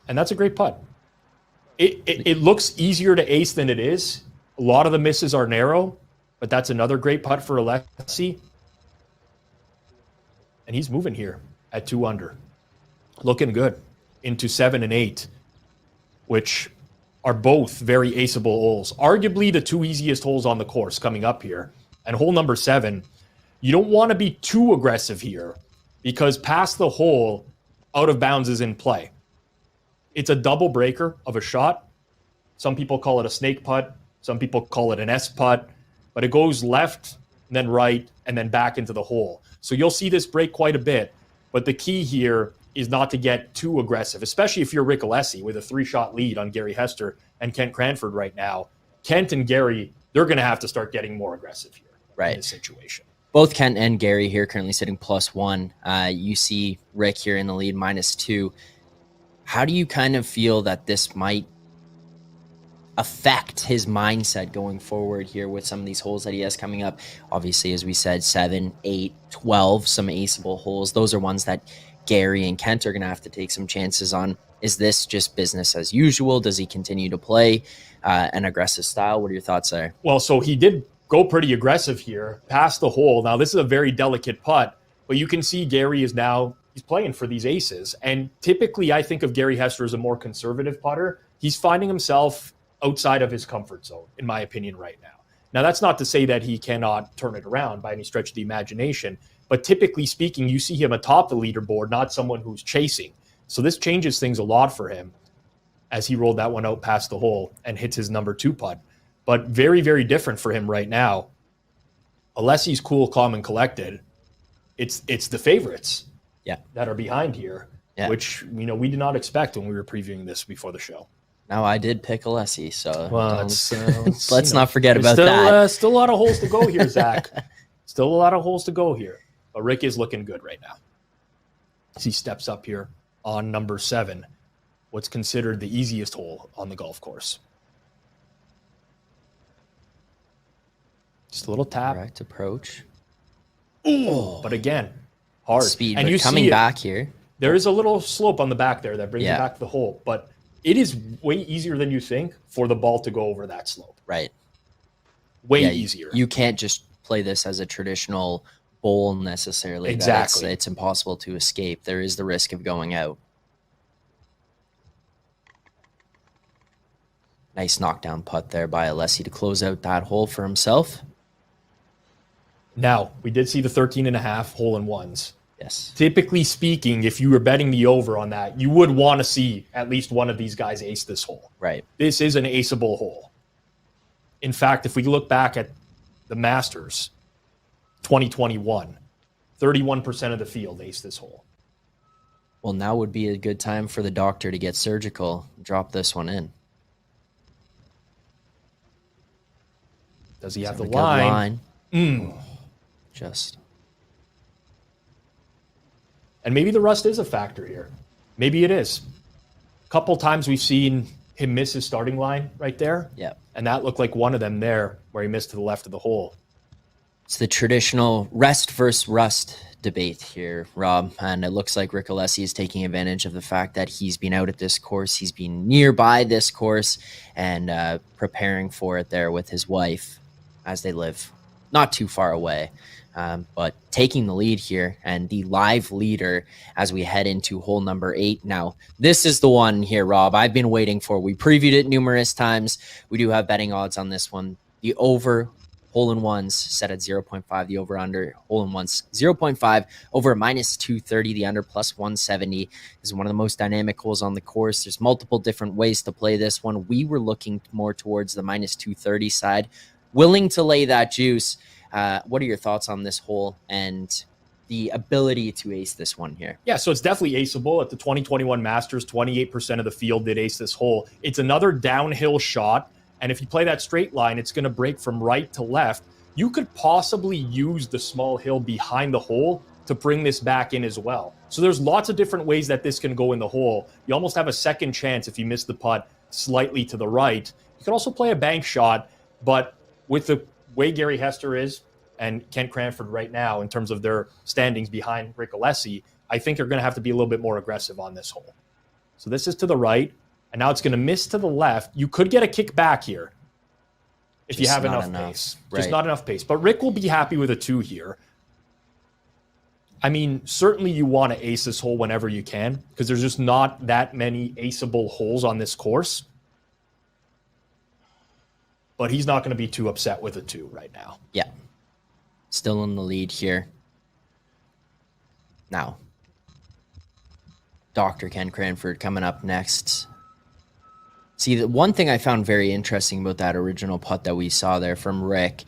Speaker 3: And that's a great putt. It looks easier to ace than it is. A lot of the misses are narrow, but that's another great putt for Alessi. And he's moving here at 2 under. Looking good into 7 and 8, which are both very aceable holes. Arguably the 2 easiest holes on the course coming up here. And hole number 7, you don't want to be too aggressive here, because past the hole, out of bounds is in play. It's a double breaker of a shot. Some people call it a snake putt. Some people call it an S putt. But it goes left, and then right, and then back into the hole. So you'll see this break quite a bit. But the key here is not to get too aggressive, especially if you're Rick Alessi with a 3-shot lead on Gary Hester and Kent Cranford right now. Kent and Gary, they're going to have to start getting more aggressive here in this situation.
Speaker 2: Both Kent and Gary here currently sitting plus 1. You see Rick here in the lead, -2. How do you kind of feel that this might affect his mindset going forward here with some of these holes that he has coming up? Obviously, as we said, 7, 8, 12, some aceable holes. Those are ones that Gary and Kent are going to have to take some chances on. Is this just business as usual? Does he continue to play an aggressive style? What are your thoughts there?
Speaker 3: Well, so he did go pretty aggressive here, past the hole. Now, this is a very delicate putt, but you can see Gary is now, he's playing for these aces. And typically, I think of Gary Hester as a more conservative putter. He's finding himself outside of his comfort zone, in my opinion, right now. Now, that's not to say that he cannot turn it around by any stretch of the imagination, but typically speaking, you see him atop the leaderboard, not someone who's chasing. So this changes things a lot for him as he rolled that one out past the hole and hits his number 2 putt. But very, very different for him right now. Alessi's cool, calm, and collected. It's the favorites that are behind here, which we did not expect when we were previewing this before the show.
Speaker 2: Now, I did pick Alessi, so
Speaker 3: let's
Speaker 2: not forget about that.
Speaker 3: Still a lot of holes to go here, Zach. Still a lot of holes to go here. But Rick is looking good right now. As he steps up here on number 7, what's considered the easiest hole on the golf course. Just a little tap.
Speaker 2: Direct approach.
Speaker 3: Ooh, but again, hard.
Speaker 2: Speed,
Speaker 3: and
Speaker 2: but
Speaker 3: you
Speaker 2: coming
Speaker 3: see
Speaker 2: back here.
Speaker 3: There is a little slope on the back there that brings you back to the hole, but it is way easier than you think for the ball to go over that slope.
Speaker 2: Right.
Speaker 3: Way easier.
Speaker 2: You can't just play this as a traditional bowl necessarily.
Speaker 3: Exactly.
Speaker 2: It's impossible to escape. There is the risk of going out. Nice knockdown putt there by Alessi to close out that hole for himself.
Speaker 3: Now, we did see the 13.5 hole-in-ones.
Speaker 2: Yes.
Speaker 3: Typically speaking, if you were betting the over on that, you would want to see at least one of these guys ace this hole.
Speaker 2: Right.
Speaker 3: This is an aceable hole. In fact, if we look back at the Masters 2021, 31% of the field aced this hole.
Speaker 2: Well, now would be a good time for the doctor to get surgical, drop this one in.
Speaker 3: Does he have the line?
Speaker 2: Just.
Speaker 3: And maybe the rust is a factor here. Maybe it is. A couple times we've seen him miss his starting line right there.
Speaker 2: Yeah.
Speaker 3: And that looked like one of them there where he missed to the left of the hole.
Speaker 2: It's the traditional rest versus rust debate here, Rob. And it looks like Rick Alessi is taking advantage of the fact that he's been out at this course. He's been nearby this course and preparing for it there with his wife as they live not too far away. But taking the lead here and the live leader as we head into hole number 8. Now, this is the one here, Rob, I've been waiting for. We previewed it numerous times. We do have betting odds on this one. The over hole-in-ones set at 0.5. The over-under hole-in-ones 0.5. Over -230. The under +170 is one of the most dynamic holes on the course. There's multiple different ways to play this one. We were looking more towards the -230 side. Willing to lay that juice. What are your thoughts on this hole and the ability to ace this one here?
Speaker 3: Yeah, so it's definitely aceable. At the 2021 Masters, 28% of the field did ace this hole. It's another downhill shot, and if you play that straight line, it's going to break from right to left. You could possibly use the small hill behind the hole to bring this back in as well. So there's lots of different ways that this can go in the hole. You almost have a second chance if you miss the putt slightly to the right. You can also play a bank shot, but with the way Gary Hester is and Kent Cranford right now in terms of their standings behind Rick Alessi, I think they're going to have to be a little bit more aggressive on this hole. So this is to the right, and now it's going to miss to the left. You could get a kick back here if you have enough pace.
Speaker 2: Right.
Speaker 3: Just not enough pace. But Rick will be happy with a 2 here. I mean, certainly you want to ace this hole whenever you can because there's just not that many aceable holes on this course. But he's not going to be too upset with a 2 right now.
Speaker 2: Yeah. Still in the lead here. Now, Dr. Ken Cranford coming up next. See, the one thing I found very interesting about that original putt that we saw there from Rick,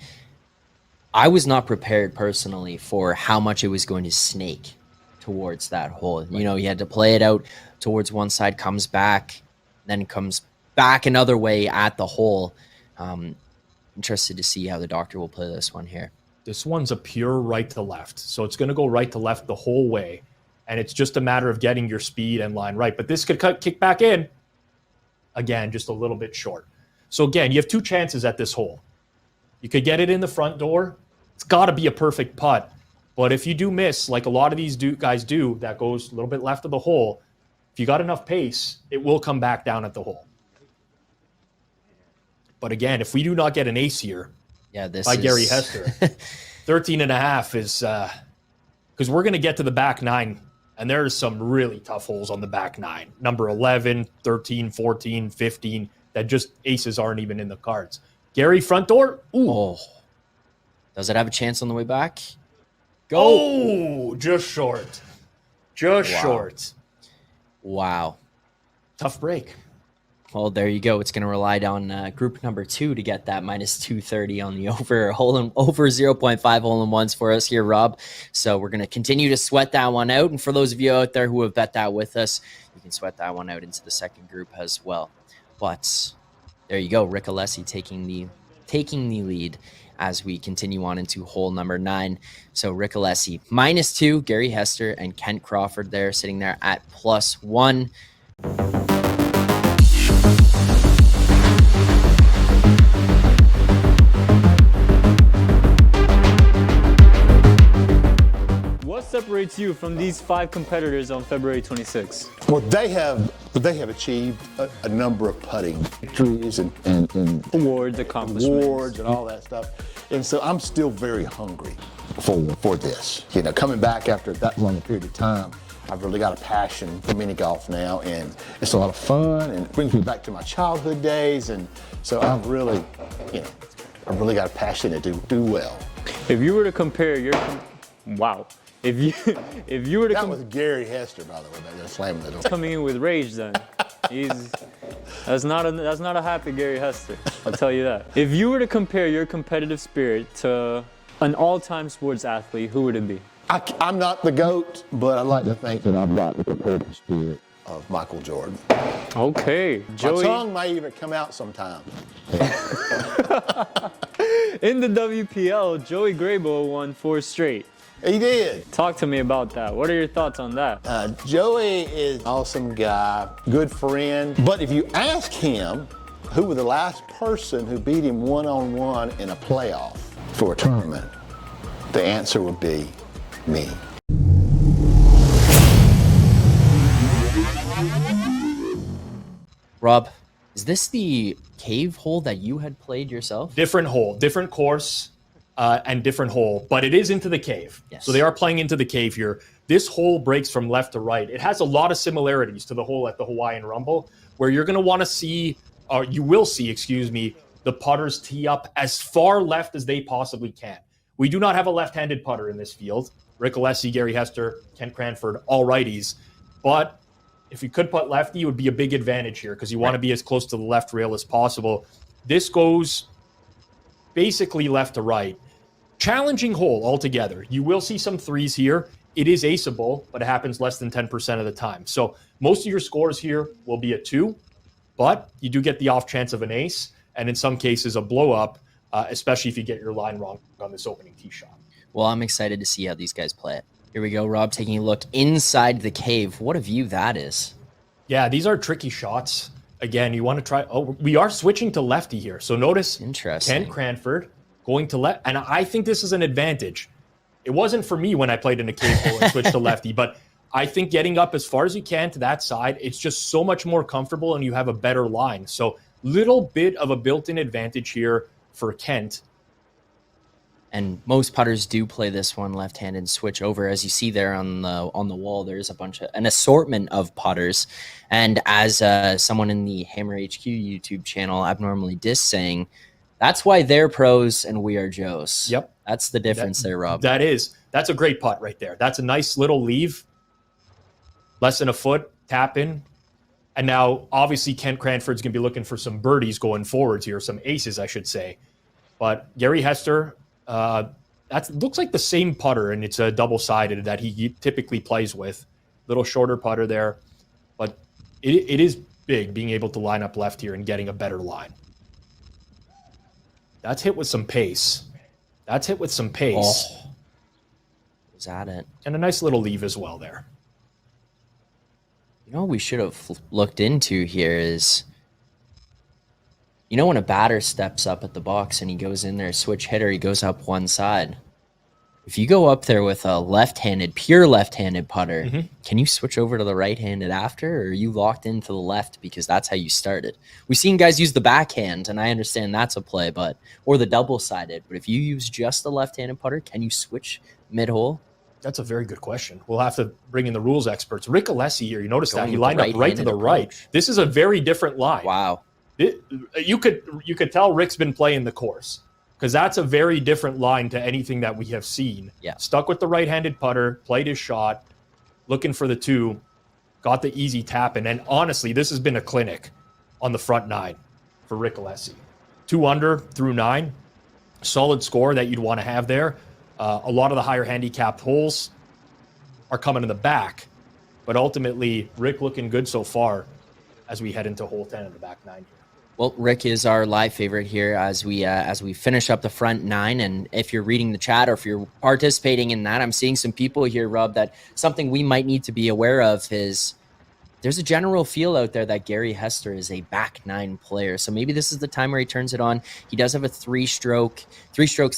Speaker 2: I was not prepared personally for how much it was going to snake towards that hole. Right. You know, he had to play it out towards one side, comes back, then comes back another way at the hole. Interested to see how the doctor will play this one here.
Speaker 3: This one's a pure right to left. So it's going to go right to left the whole way. And it's just a matter of getting your speed and line right. But this could kick back in. Again, just a little bit short. So again, you have 2 chances at this hole. You could get it in the front door. It's got to be a perfect putt. But if you do miss, like a lot of these guys do, that goes a little bit left of the hole, if you got enough pace, it will come back down at the hole. But again, if we do not get an ace here by Gary Hester, 13.5 is because we're going to get to the back nine, and there's some really tough holes on the back nine. Number 11, 13, 14, 15, that just aces aren't even in the cards. Gary, front door. Ooh.
Speaker 2: Oh. Does it have a chance on the way back?
Speaker 3: Go. Oh, just short. Just short.
Speaker 2: Wow.
Speaker 3: Tough break.
Speaker 2: Well, there you go. It's going to rely on group number 2 to get that minus 230 on the over 0.5 hole-in-ones for us here, Rob. So we're going to continue to sweat that one out. And for those of you out there who have bet that with us, you can sweat that one out into the second group as well. But there you go. Rick Alessi taking the lead as we continue on into hole number 9. So Rick Alessi, -2, Gary Hester and Kent Crawford there, sitting there at +1.
Speaker 9: What separates you from these 5 competitors on February 26th?
Speaker 7: Well, they have achieved a number of putting victories and
Speaker 9: Awards, accomplishments.
Speaker 7: awards and all that stuff. And so I'm still very hungry for this. You know, coming back after that long period of time, I've really got a passion for mini golf now, and it's a lot of fun, and it brings me back to my childhood days. And so I've really got a passion to do well.
Speaker 9: If you were to compare your, if you were to
Speaker 7: That was Gary Hester, by the way, back there slamming the door.
Speaker 9: coming in with rage, then that's not a happy Gary Hester. I'll tell you that. If you were to compare your competitive spirit to an all-time sports athlete, who would it be?
Speaker 7: I'm not the GOAT, but I like to think that I've got the competitive spirit of Michael Jordan.
Speaker 9: Okay, Joey.
Speaker 7: My tongue may even come out sometime.
Speaker 9: In the WPL, Joey Grable won 4 straight.
Speaker 7: He did.
Speaker 9: Talk to me about that. What are your thoughts on that?
Speaker 7: Joey is an awesome guy, good friend. But if you ask him who was the last person who beat him one-on-one in a playoff for a tournament, the answer would be me.
Speaker 2: Rob, is this the cave hole that you had played yourself?
Speaker 3: Different hole, different course, and different hole, but it is into the cave.
Speaker 2: Yes.
Speaker 3: So they are playing into the cave here. This hole breaks from left to right. It has a lot of similarities to the hole at the Hawaiian Rumble, where you're going to want to see, or you will see, the putters tee up as far left as they possibly can. We do not have a left-handed putter in this field. Rick Alessi, Gary Hester, Kent Cranford, all righties. But if you could putt lefty, it would be a big advantage here because you want to be as close to the left rail as possible. This goes basically left to right. Challenging hole altogether. You will see some threes here. It is aceable, but it happens less than 10% of the time. So most of your scores here will be a 2, but you do get the off chance of an ace, and in some cases a blow up, especially if you get your line wrong on this opening tee shot.
Speaker 2: Well, I'm excited to see how these guys play it. Here we go, Rob, taking a look inside the cave. What a view that is.
Speaker 3: Yeah, these are tricky shots. Again, you want to try... Oh, we are switching to lefty here. So notice Kent Cranford going to left. And I think this is an advantage. It wasn't for me when I played in a cave hole and switched to lefty, but I think getting up as far as you can to that side, it's just so much more comfortable and you have a better line. So little bit of a built-in advantage here for Kent.
Speaker 2: And most putters do play this one left-handed and switch over. As you see there on the wall, there's an assortment of putters. And as someone in the Hammer HQ YouTube channel, Abnormally Dis, saying, that's why they're pros and we are Joes.
Speaker 3: Yep.
Speaker 2: That's the difference there, Rob.
Speaker 3: That's a great putt right there. That's a nice little leave. Less than a foot, tap in. And now, obviously, Kent Cranford's going to be looking for some birdies going forwards here, some aces, I should say. But Gary Hester... that looks like the same putter, and it's a double-sided that he typically plays with. Little shorter putter there, but it is big being able to line up left here and getting a better line. That's hit with some pace.
Speaker 2: Oh, was that it?
Speaker 3: And a nice little leave as well there.
Speaker 2: You know what we should have looked into here is... You know when a batter steps up at the box and he goes in there, switch hitter, he goes up one side. If you go up there with a pure left-handed putter, can you switch over to the right-handed after, or are you locked into the left because that's how you started? We've seen guys use the backhand, and I understand that's a play, or the double-sided. But if you use just the left-handed putter, can you switch mid-hole?
Speaker 3: That's a very good question. We'll have to bring in the rules experts. Rick Alessi here, you notice that he lined up right to
Speaker 2: right-handed
Speaker 3: the right.
Speaker 2: approach.
Speaker 3: This is a very different line.
Speaker 2: Wow.
Speaker 3: You could tell Rick's been playing the course, because that's a very different line to anything that we have seen.
Speaker 2: Yeah.
Speaker 3: Stuck with the right-handed putter, played his shot, looking for the 2, got the easy tap in. And honestly, this has been a clinic on the front 9 for Rick Alessi. 2 under through 9. Solid score that you'd want to have there. A lot of the higher handicapped holes are coming in the back. But ultimately, Rick looking good so far as we head into hole 10 in the back 9 here.
Speaker 2: Well, Rick is our live favorite here as we finish up the front 9. And if you're reading the chat or if you're participating in that, I'm seeing some people here, Rob, that something we might need to be aware of is there's a general feel out there that Gary Hester is a back 9 player. So maybe this is the time where he turns it on. He does have a 3 strokes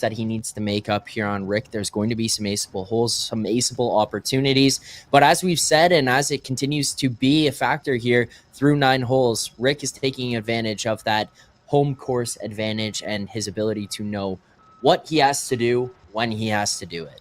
Speaker 2: that he needs to make up here on Rick. There's going to be some aceable holes, some aceable opportunities. But as we've said, and as it continues to be a factor here through 9 holes, Rick is taking advantage of that home course advantage and his ability to know what he has to do when he has to do it.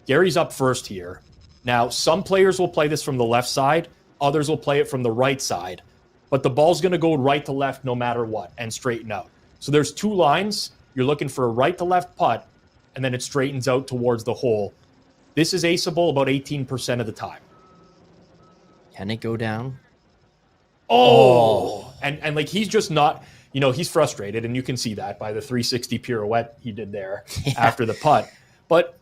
Speaker 3: Gary's up first here. Now, some players will play this from the left side. Others will play it from the right side. But the ball's going to go right to left no matter what and straighten out. So there's 2 lines. You're looking for a right to left putt, and then it straightens out towards the hole. This is aceable about 18% of the time.
Speaker 2: Can it go down?
Speaker 3: Oh! And like, he's just not, he's frustrated, and you can see that by the 360 pirouette he did there after the putt. But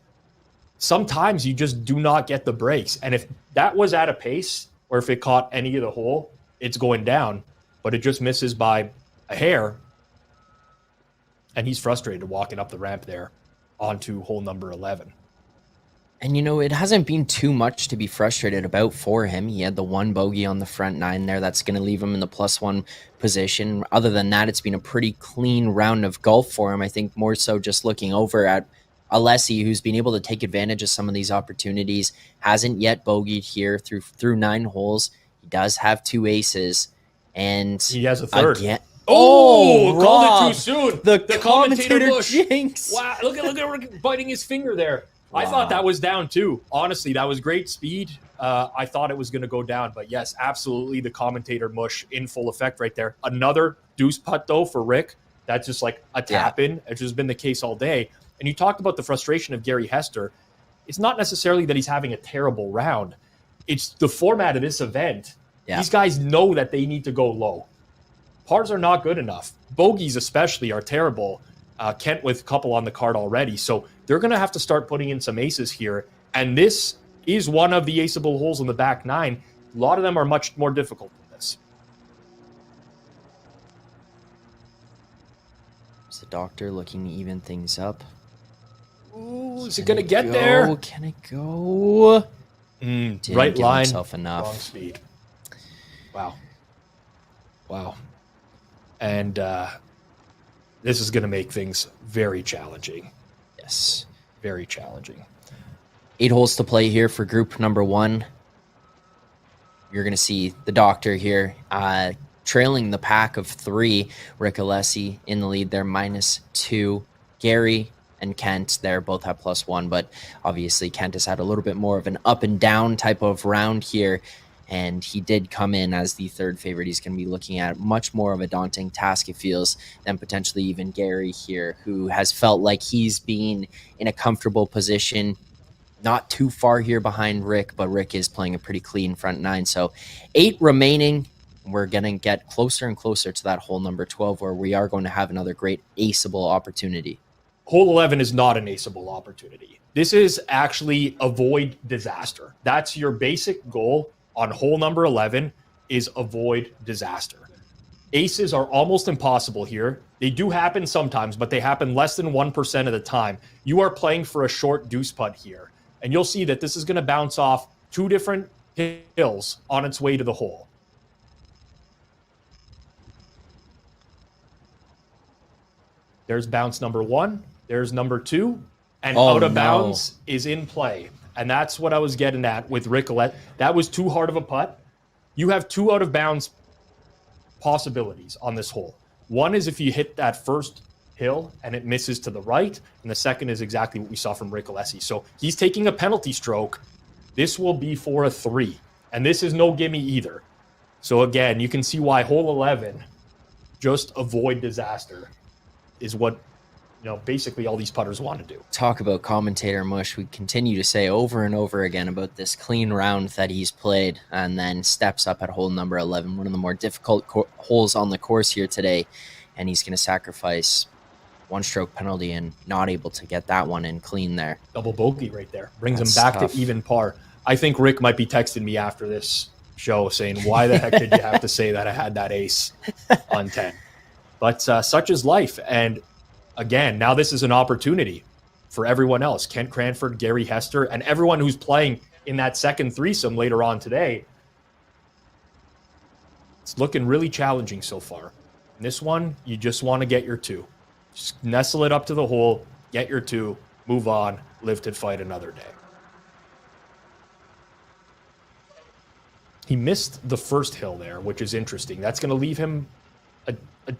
Speaker 3: sometimes you just do not get the breaks. And if that was at a pace, or if it caught any of the hole, it's going down, but it just misses by a hair. And he's frustrated walking up the ramp there onto hole number 11.
Speaker 2: And, it hasn't been too much to be frustrated about for him. He had the 1 bogey on the front 9 there. That's going to leave him in the +1 position. Other than that, it's been a pretty clean round of golf for him. I think more so just looking over at Alessi, who's been able to take advantage of some of these opportunities, hasn't yet bogeyed here through 9 holes. He does have 2 aces, and
Speaker 3: he has a 3rd.
Speaker 2: Again,
Speaker 3: called
Speaker 2: Rob,
Speaker 3: it too soon.
Speaker 2: The commentator
Speaker 3: bush.
Speaker 2: jinx.
Speaker 3: Wow, look at Rick biting his finger there. Wow. I thought that was down too. Honestly, that was great speed. I thought it was going to go down, but yes, absolutely, the commentator mush in full effect right there. Another deuce putt though for Rick. That's just like a tap in, which has been the case all day. And you talked about the frustration of Gary Hester. It's not necessarily that he's having a terrible round. It's the format of this event. Yeah. These guys know that they need to go low. Pars are not good enough. Bogeys especially are terrible. Kent with a couple on the card already. So they're going to have to start putting in some aces here. And this is one of the aceable holes in the back 9. A lot of them are much more difficult than this.
Speaker 2: Is the doctor looking to even things up?
Speaker 3: Ooh, is it going to get there?
Speaker 2: Can it go?
Speaker 3: Right line,
Speaker 2: enough.
Speaker 3: Wrong speed. Wow. And this is going to make things very challenging.
Speaker 2: Yes.
Speaker 3: Very challenging.
Speaker 2: 8 holes to play here for group number 1. You're going to see the doctor here trailing the pack of 3. Rick Alessi in the lead there, -2. Gary and Kent there both have +1, but obviously Kent has had a little bit more of an up and down type of round here, and he did come in as the 3rd favorite. He's going to be looking at much more of a daunting task, it feels, than potentially even Gary here, who has felt like he's been in a comfortable position, not too far here behind Rick, but Rick is playing a pretty clean front 9. So 8 remaining. We're going to get closer and closer to that hole number 12, where we are going to have another great aceable opportunity.
Speaker 3: Hole 11 is not an aceable opportunity. This is actually avoid disaster. That's your basic goal on hole number 11, is avoid disaster. Aces are almost impossible here. They do happen sometimes, but they happen less than 1% of the time. You are playing for a short deuce putt here, and you'll see that this is going to bounce off 2 different hills on its way to the hole. There's bounce number 1. There's number 2. And out of bounds is in play. And that's what I was getting at with Rick Alessi. That was too hard of a putt. You have 2 out of bounds possibilities on this hole. One is if you hit that first hill and it misses to the right, and the second is exactly what we saw from Rick Alessi. So he's taking a penalty stroke. This will be for a 3, and this is no gimme either. So again, you can see why hole 11, just avoid disaster, is what basically all these putters want to do.
Speaker 2: Talk about commentator mush. We continue to say over and over again about this clean round that he's played, and then steps up at hole number 11, one of the more difficult holes on the course here today, and he's going to sacrifice 1-stroke penalty and not able to get that one in clean there.
Speaker 3: Double bogey right there. Brings him back to even par. I think Rick might be texting me after this show saying, why the heck did you have to say that I had that ace on 10? But such is life. And again, now this is an opportunity for everyone else. Kent Cranford, Gary Hester, and everyone who's playing in that second threesome later on today. It's looking really challenging so far. In this one, you just want to get your 2. Just nestle it up to the hole, get your 2, move on, live to fight another day. He missed the first hill there, which is interesting. That's going to leave him a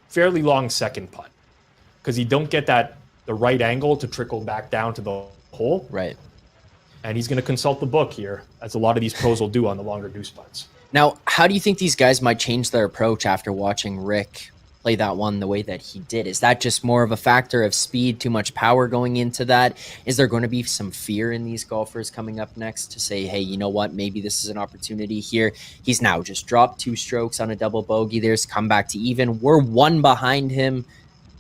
Speaker 3: fairly long second putt, because he don't get the right angle to trickle back down to the hole.
Speaker 2: Right.
Speaker 3: And he's going to consult the book here, as a lot of these pros will do on the longer deuce putts.
Speaker 2: Now, how do you think these guys might change their approach after watching Rick play that one the way that he did? Is that just more of a factor of speed, too much power going into that? Is there going to be some fear in these golfers coming up next to say, hey, you know what, maybe this is an opportunity here? He's now just dropped 2 strokes on a double bogey. There's come back to even. We're 1 behind him.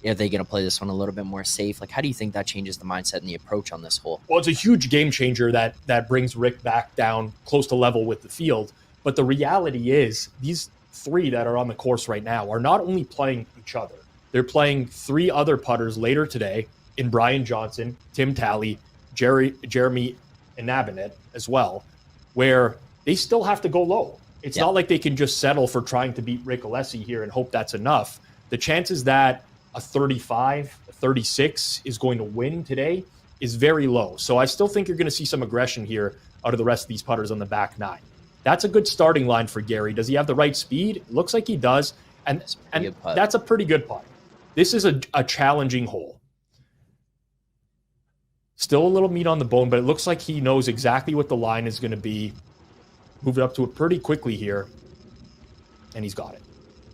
Speaker 2: Are they going to play this one a little bit more safe? Like, how do you think that changes the mindset and the approach on this hole?
Speaker 3: Well, it's a huge game changer that brings Rick back down close to level with the field. But the reality is these 3 that are on the course right now are not only playing each other. They're playing 3 other putters later today in Brian Johnson, Tim Talley, Jeremy Inabinet as well, where they still have to go low. It's not like they can just settle for trying to beat Rick Alessi here and hope that's enough. The chances that a 35, a 36 is going to win today is very low. So I still think you're going to see some aggression here out of the rest of these putters on the back 9. That's a good starting line for Gary. Does he have the right speed? It looks like he does. And that's a pretty good putt. This is a challenging hole. Still a little meat on the bone, but it looks like he knows exactly what the line is going to be. Moved up to it pretty quickly here. And he's got it.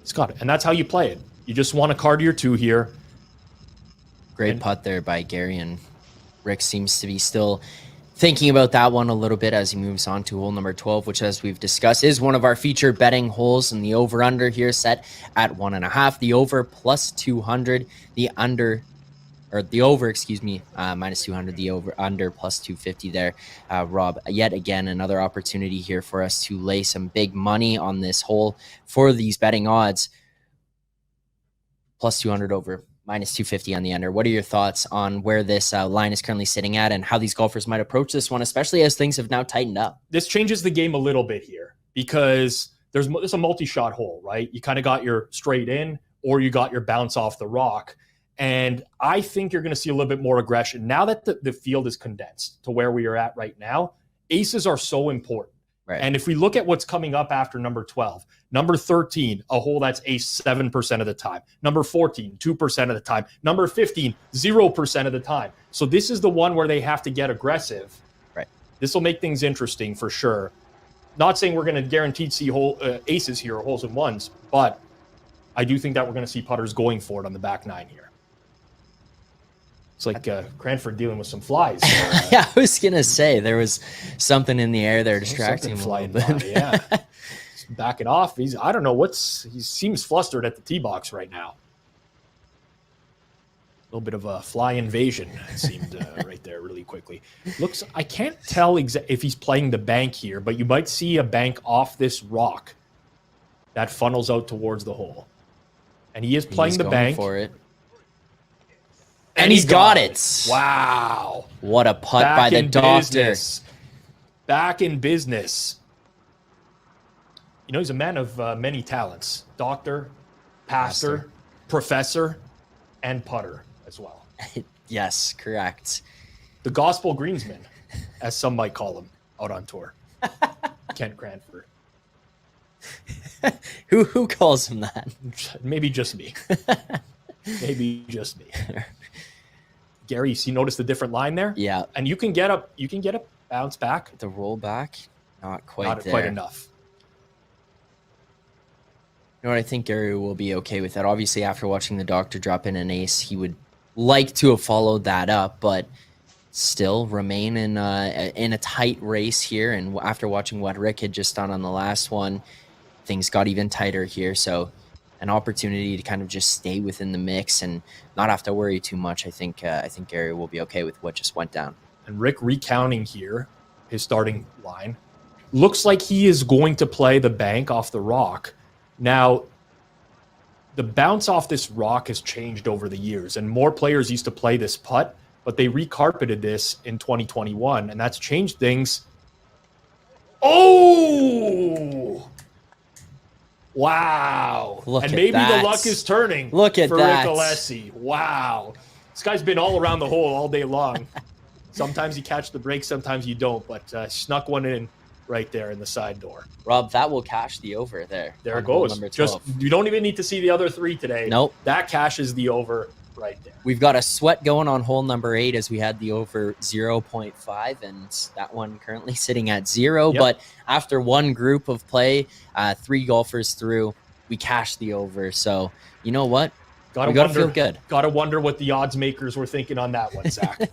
Speaker 3: He's got it. And that's how you play it. You just want to card your 2 here.
Speaker 2: Great putt there by Gary, and Rick seems to be still thinking about that one a little bit as he moves on to hole number 12, which, as we've discussed, is one of our featured betting holes. And the over-under here set at 1.5. The over plus 200. The under, or the over, excuse me, minus 200. The over-under plus 250 there. Rob, yet again, another opportunity here for us to lay some big money on this hole for these betting odds. Plus 200 over, minus 250 on the under. What are your thoughts on where this line is currently sitting at and how these golfers might approach this one, especially as things have now tightened up?
Speaker 3: This changes the game a little bit here because there's a multi-shot hole, right? You kind of got your straight in or you got your bounce off the rock. And I think you're going to see a little bit more aggression. Now that the field is condensed to where we are at right now, aces are so important.
Speaker 2: Right.
Speaker 3: And if we look at what's coming up after number 12, number 13, a hole that's ace 7% of the time. Number 14, 2% of the time. Number 15, 0% of the time. So this is the one where they have to get aggressive.
Speaker 2: Right.
Speaker 3: This will make things interesting for sure. Not saying we're going to guaranteed see aces here or holes in ones, but I do think that we're going to see putters going for it on the back 9 here. It's like Cranford dealing with some flies.
Speaker 2: Yeah, I was going to say there was something in the air there distracting him a little bit.
Speaker 3: By, yeah. Back it off. He seems flustered at the tee box right now. A little bit of a fly invasion, it seemed right there really quickly. I can't tell if he's playing the bank here, but you might see a bank off this rock that funnels out towards the hole. And he is playing the bank.
Speaker 2: For it. And he's got it.
Speaker 3: Wow.
Speaker 2: What a putt by the doctor.
Speaker 3: Back in business. You know, he's a man of many talents. Doctor, pastor, professor, and putter as well.
Speaker 2: Yes, correct.
Speaker 3: the gospel greensman, as some might call him out on tour. Kent Cranford.
Speaker 2: Who calls him that?
Speaker 3: Maybe just me. Maybe just me. Gary, you notice the different line there?
Speaker 2: Yeah.
Speaker 3: And you can get a bounce back.
Speaker 2: The roll back, not quite
Speaker 3: Not
Speaker 2: there.
Speaker 3: quite enough.
Speaker 2: You know what? I think Gary will be okay with that. Obviously, after watching the doctor drop in an ace, he would like to have followed that up, but still remain in a tight race here. And after watching what Rick had just done on the last one, things got even tighter here. So an opportunity to kind of just stay within the mix and not have to worry too much. I think Gary will be okay with what just went down.
Speaker 3: And Rick recounting here his starting line. Looks like he is going to play the bank off the rock. Now, the bounce off this rock has changed over the years, and more players used to play this putt, but they recarpeted this in 2021, and that's changed things. Oh! Wow.
Speaker 2: Look at
Speaker 3: maybe
Speaker 2: that.
Speaker 3: the luck is turning
Speaker 2: Look at
Speaker 3: for
Speaker 2: that.
Speaker 3: Rick Alessi. Wow. This guy's been all around the hole all day long. Sometimes you catch the break, sometimes you don't, but snuck one in right there in the side door.
Speaker 2: Rob, that will cash the over there.
Speaker 3: There it
Speaker 2: hole
Speaker 3: goes.
Speaker 2: Number 12.
Speaker 3: Just you don't even need to see the other three today.
Speaker 2: Nope.
Speaker 3: That cashes the over right there.
Speaker 2: We've got a sweat going on hole number 8 as we had the over 0.5, and that one currently sitting at 0.
Speaker 3: Yep.
Speaker 2: But after one group of play, 3 golfers through, we cashed the over. So you know what? We got to feel good.
Speaker 3: Gotta wonder what the odds makers were thinking on that one, Zach.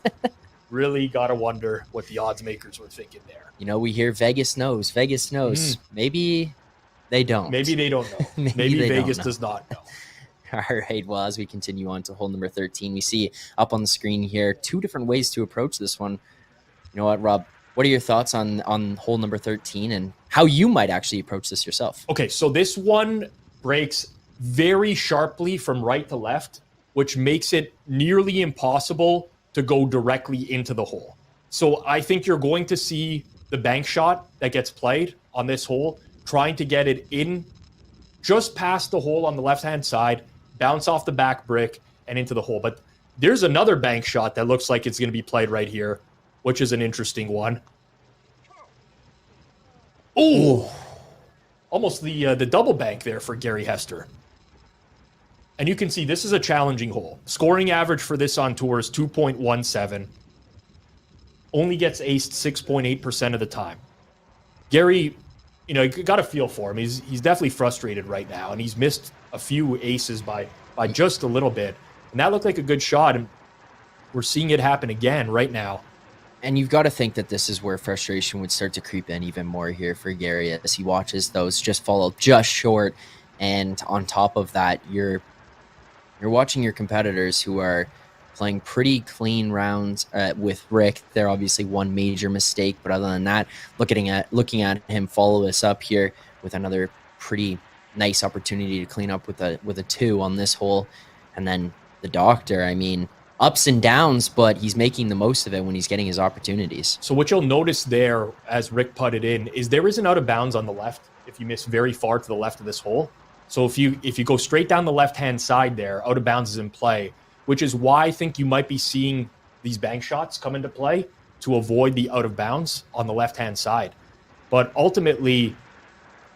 Speaker 3: Really gotta wonder what the odds makers were thinking there.
Speaker 2: You know, we hear Vegas knows. Vegas knows. Maybe they don't.
Speaker 3: Maybe they don't know. Maybe
Speaker 2: they
Speaker 3: Vegas
Speaker 2: don't know.
Speaker 3: does not know.
Speaker 2: All right. Well, as we continue on to hole number 13, we see up on the screen here 2 different ways to approach this one. You know what, Rob? What are your thoughts on hole number 13 and how you might actually approach this yourself?
Speaker 3: Okay, so this one breaks very sharply from right to left, which makes it nearly impossible to go directly into the hole. So I think you're going to see the bank shot that gets played on this hole, trying to get it in just past the hole on the left-hand side, bounce off the back brick and into the hole. But there's another bank shot that looks like it's going to be played right here, which is an interesting one. Oh, almost the double bank there for Gary Hester. And you can see this is a challenging hole. Scoring average for this on tour is 2.17. Only gets aced 6.8% of the time. Gary, you know, you got to feel for him. He's definitely frustrated right now, and he's missed a few aces by just a little bit. And that looked like a good shot, and we're seeing it happen again right now.
Speaker 2: And you've got to think that this is where frustration would start to creep in even more here for Gary as he watches those just fall just short. And on top of that, you're watching your competitors who are playing pretty clean rounds with Rick. They're obviously one major mistake, but other than that, looking at him follow us up here with another pretty nice opportunity to clean up with a 2 on this hole. And then the doctor, I mean, ups and downs, but he's making the most of it when he's getting his opportunities.
Speaker 3: So what you'll notice there as Rick putted in is there is an out of bounds on the left if you miss very far to the left of this hole. So if you go straight down the left-hand side there, out of bounds is in play, which is why I think you might be seeing these bank shots come into play to avoid the out of bounds on the left-hand side. But ultimately,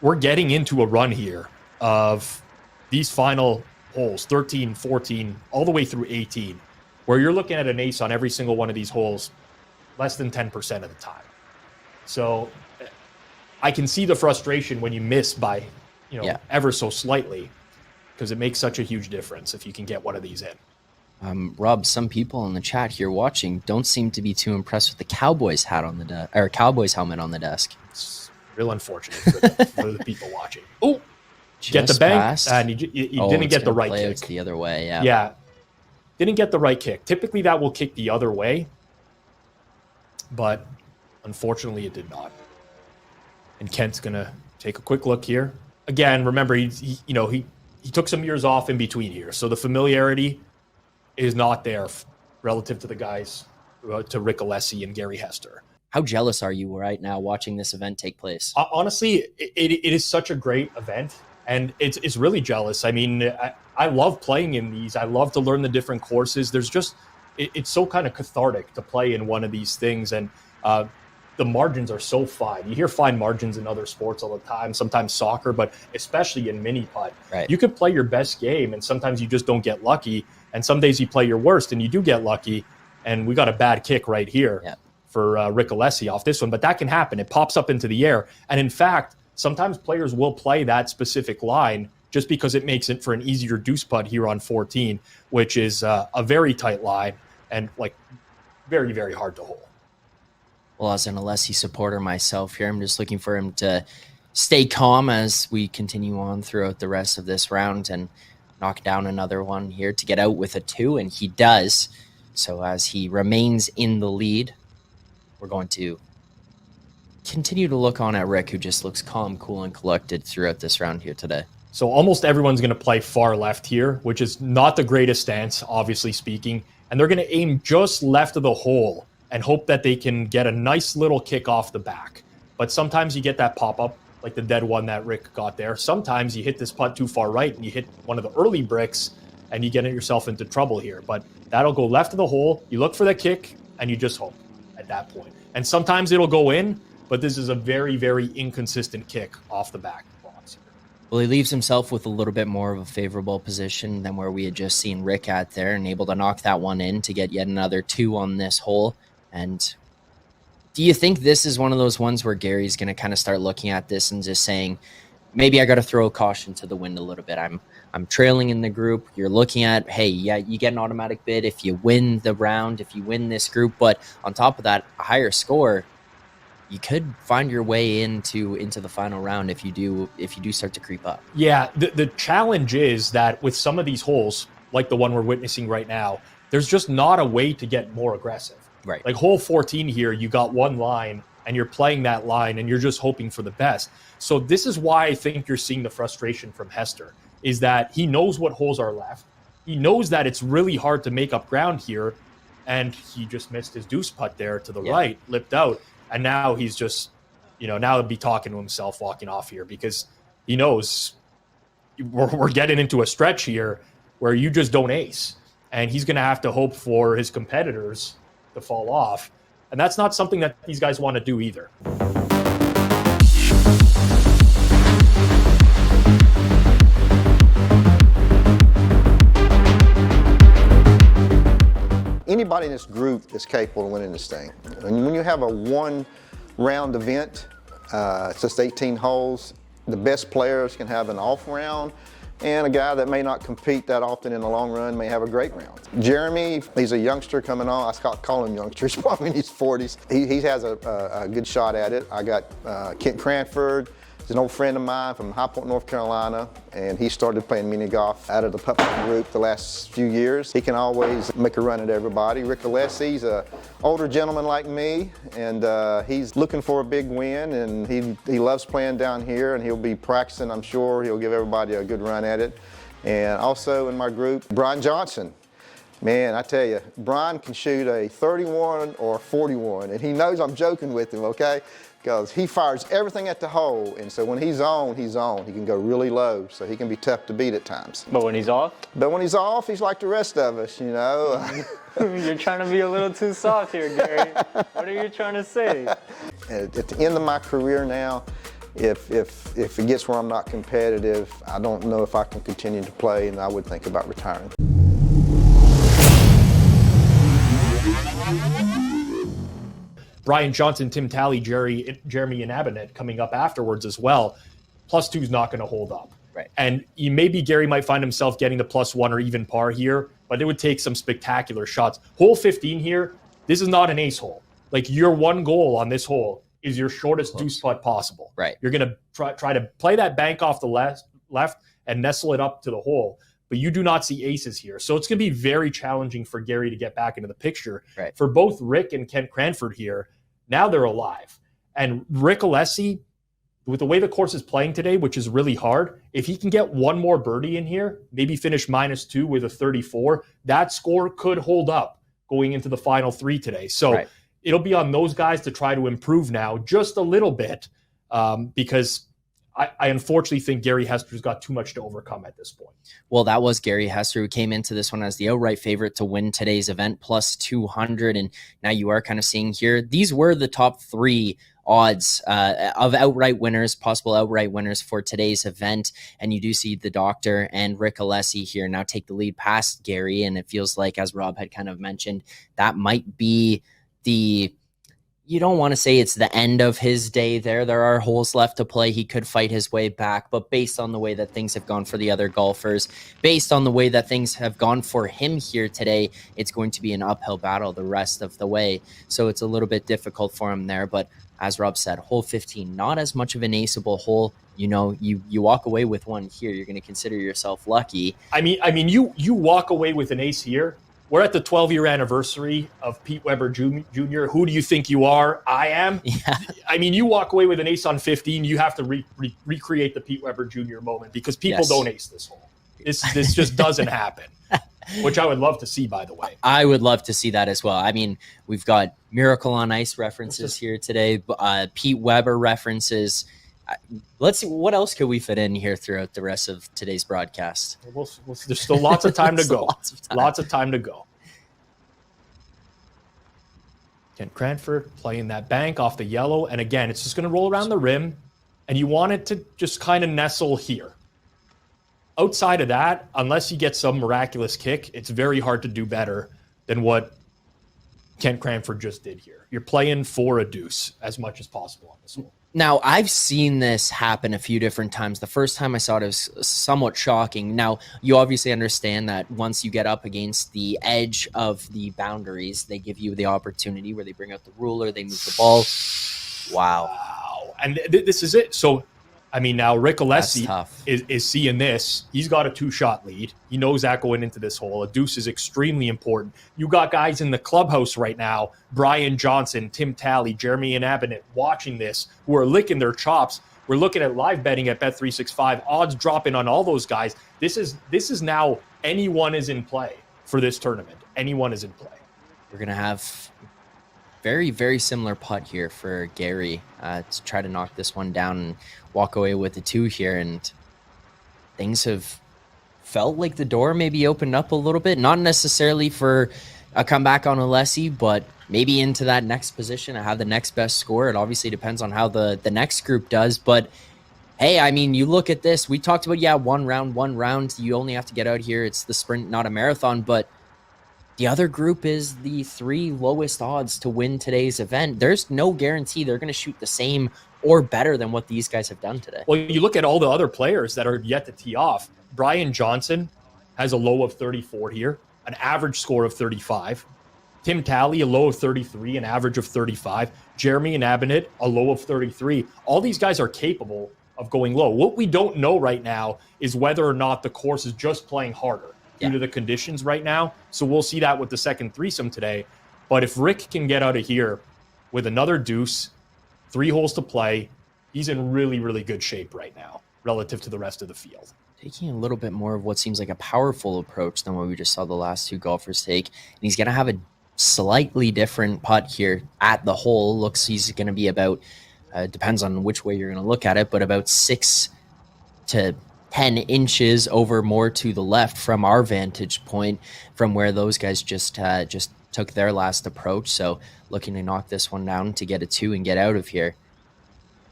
Speaker 3: we're getting into a run here of these final holes, 13, 14, all the way through 18, where you're looking at an ace on every single one of these holes less than 10% of the time. So I can see the frustration when you miss by ever so slightly, because it makes such a huge difference if you can get one of these in.
Speaker 2: Rob, some people in the chat here watching don't seem to be too impressed with the Cowboys hat on the or Cowboys helmet on the desk.
Speaker 3: It's real unfortunate for the people watching. Oh, get the bank, and you didn't get the right kick.
Speaker 2: The other way, yeah.
Speaker 3: Yeah, didn't get the right kick. Typically, that will kick the other way, but unfortunately, it did not. And Kent's gonna take a quick look here. Again, remember, he took some years off in between here, so the familiarity is not there relative to the guys, to Rick Alessi and Gary Hester.
Speaker 2: How jealous are you right now watching this event take place?
Speaker 3: Honestly, it is such a great event, and it's really jealous. I mean, I love playing in these. I love to learn the different courses. There's just it's so kind of cathartic to play in one of these things. And the margins are so fine. You hear fine margins in other sports all the time, sometimes soccer, but especially in mini putt.
Speaker 2: Right.
Speaker 3: You could play your best game, and sometimes you just don't get lucky. And some days you play your worst, and you do get lucky. And we got a bad kick right here for Rick Alessi off this one. But that can happen. It pops up into the air. And in fact, sometimes players will play that specific line just because it makes it for an easier deuce putt here on 14, which is a very tight line and like very, very hard to hold.
Speaker 2: Well, as an Alessi supporter myself here, I'm just looking for him to stay calm as we continue on throughout the rest of this round and knock down another one here to get out with a 2, and he does. So as he remains in the lead, we're going to continue to look on at Rick, who just looks calm, cool, and collected throughout this round here today.
Speaker 3: So almost everyone's going to play far left here, which is not the greatest stance, obviously speaking. And they're going to aim just left of the hole and hope that they can get a nice little kick off the back. But sometimes you get that pop-up, like the dead one that Rick got there. Sometimes you hit this putt too far right and you hit one of the early bricks and you get yourself into trouble here. But that'll go left of the hole. You look for the kick and you just hope at that point. And sometimes it'll go in, but this is a very, very inconsistent kick off the back box here.
Speaker 2: Well, he leaves himself with a little bit more of a favorable position than where we had just seen Rick at there, and able to knock that one in to get yet another 2 on this hole. And do you think this is one of those ones where Gary's going to kind of start looking at this and just saying, maybe I got to throw caution to the wind a little bit. I'm trailing in the group. You're looking at, hey, yeah, you get an automatic bid if you win the round, if you win this group. But on top of that, a higher score, you could find your way into the final round if you do start to creep up.
Speaker 3: Yeah, the challenge is that with some of these holes, like the one we're witnessing right now, there's just not a way to get more aggressive.
Speaker 2: Right.
Speaker 3: Like hole 14 here, you got one line and you're playing that line and you're just hoping for the best. So this is why I think you're seeing the frustration from Hester, is that he knows what holes are left. He knows that it's really hard to make up ground here, and he just missed his deuce putt there to the right, lipped out. And now he's just, now he'll be talking to himself walking off here because he knows we're getting into a stretch here where you just don't ace. And he's going to have to hope for his competitors to fall off. And that's not something that these guys want to do either.
Speaker 8: Anybody in this group is capable of winning this thing. And when you have a one-round event, it's just 18 holes, the best players can have an off round, and a guy that may not compete that often in the long run may have a great round. Jeremy, he's a youngster coming on. I call him youngster. He's probably in his 40s. He has a good shot at it. I got Kent Cranford. He's an old friend of mine from High Point, North Carolina, and he started playing mini golf out of the putt group the last few years. He can always make a run at everybody. Rick Alessi, he's an older gentleman like me, and he's looking for a big win, and he loves playing down here, and he'll be practicing, I'm sure. He'll give everybody a good run at it. And also in my group, Brian Johnson. Man, I tell you, Brian can shoot a 31 or 41, and he knows I'm joking with him, okay? Because he fires everything at the hole, and so when he's on, he's on. He can go really low, so he can be tough to beat at times.
Speaker 9: But when he's off?
Speaker 8: But when he's off, he's like the rest of us,
Speaker 9: You're trying to be a little too soft here, Gary. What are you trying to say?
Speaker 8: At the end of my career now, if it gets where I'm not competitive, I don't know if I can continue to play, and I would think about retiring.
Speaker 3: Brian Johnson, Tim Talley, Jeremy Inabinet coming up afterwards as well. +2 is not going to hold up.
Speaker 2: Right.
Speaker 3: And maybe Gary might find himself getting the +1 or even par here, but it would take some spectacular shots. Hole 15 here, this is not an ace hole. Like, your one goal on this hole is your shortest deuce putt possible.
Speaker 2: Right.
Speaker 3: You're going to try to play that bank off the left and nestle it up to the hole. But you do not see aces here. So it's going to be very challenging for Gary to get back into the picture.
Speaker 2: Right.
Speaker 3: For both Rick and Kent Cranford here, now they're alive. And Rick Alessi, with the way the course is playing today, which is really hard, if he can get one more birdie in here, maybe finish -2 with a 34, that score could hold up going into the final 3 today. So it'll be on those guys to try to improve now just a little bit, because I unfortunately think Gary Hester's got too much to overcome at this point.
Speaker 2: Well, that was Gary Hester, who came into this one as the outright favorite to win today's event, plus 200. And now you are kind of seeing here, these were the top 3 odds of outright winners, possible outright winners for today's event. And you do see the doctor and Rick Alessi here now take the lead past Gary. And it feels like, as Rob had kind of mentioned, that might be you don't want to say it's the end of his day there. There are holes left to play. He could fight his way back, but based on the way that things have gone for the other golfers, based on the way that things have gone for him here today, it's going to be an uphill battle the rest of the way. So it's a little bit difficult for him there. But as Rob said, hole 15, not as much of an aceable hole. You know, you walk away with one here, you're going to consider yourself lucky.
Speaker 3: I mean, you walk away with an ace here. We're at the 12-year anniversary of Pete Weber Jr. Who do you think you are? I am.
Speaker 2: Yeah.
Speaker 3: I mean, you walk away with an ace on 15. You have to recreate the Pete Weber Jr. moment because people don't ace this hole. This just doesn't happen, which I would love to see, by the way.
Speaker 2: I would love to see that as well. I mean, we've got Miracle on Ice references here today, Pete Weber references. Let's see, what else could we fit in here throughout the rest of today's broadcast?
Speaker 3: There's still lots of time to go.
Speaker 2: Lots
Speaker 3: of time to go. Again, Cranford playing that bank off the yellow. And again, it's just going to roll around the rim. And you want it to just kind of nestle here. Outside of that, unless you get some miraculous kick, it's very hard to do better than what Kent Cranford just did here. You're playing for a deuce as much as possible on this hole.
Speaker 2: Now, I've seen this happen a few different times. The first time I saw it was somewhat shocking. Now, you obviously understand that once you get up against the edge of the boundaries, they give you the opportunity where they bring out the ruler, they move the ball. Wow.
Speaker 3: And this is it. So, I mean, now Rick Alessi is seeing this. He's got a 2-shot lead. He knows that going into this hole. A deuce is extremely important. You got guys in the clubhouse right now, Brian Johnson, Tim Talley, Jeremy and Abinett, watching this, who are licking their chops. We're looking at live betting at Bet365. Odds dropping on all those guys. This is now anyone is in play for this tournament. Anyone is in play.
Speaker 2: We're going to have very, very similar putt here for Gary to try to knock this one down and walk away with the 2 here. And things have felt like the door maybe opened up a little bit, not necessarily for a comeback on Alessi, but maybe into that next position and have the next best score. It obviously depends on how the next group does, but hey, I mean, you look at this, we talked about, one round, you only have to get out here. It's the sprint, not a marathon, but the other group is the 3 lowest odds to win today's event. There's no guarantee they're going to shoot the same or better than what these guys have done today.
Speaker 3: Well, you look at all the other players that are yet to tee off. Brian Johnson has a low of 34 here, an average score of 35. Tim Talley, a low of 33, an average of 35. Jeremy and Abinett, a low of 33. All these guys are capable of going low. What we don't know right now is whether or not the course is just playing harder due to the conditions right now. So we'll see that with the second threesome today. But if Rick can get out of here with another deuce, 3 holes to play, he's in really, really good shape right now relative to the rest of the field.
Speaker 2: Taking a little bit more of what seems like a powerful approach than what we just saw the last 2 golfers take. And he's going to have a slightly different putt here at the hole. Looks he's going to be about, depends on which way you're going to look at it, but about 6 to 10 inches over more to the left from our vantage point from where those guys just took their last approach. So looking to knock this one down to get a 2 and get out of here.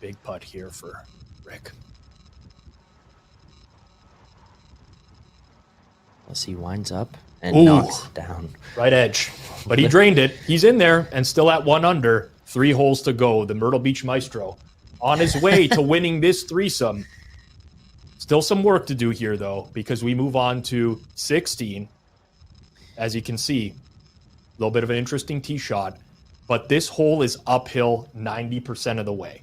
Speaker 3: Big putt here for Rick.
Speaker 2: Let's see, winds up and knocks it down.
Speaker 3: Right edge. But he drained it. He's in there and still at 1 under. 3 holes to go. The Myrtle Beach Maestro on his way to winning this threesome. Still some work to do here, though, because we move on to 16. As you can see, a little bit of an interesting tee shot, but this hole is uphill 90% of the way.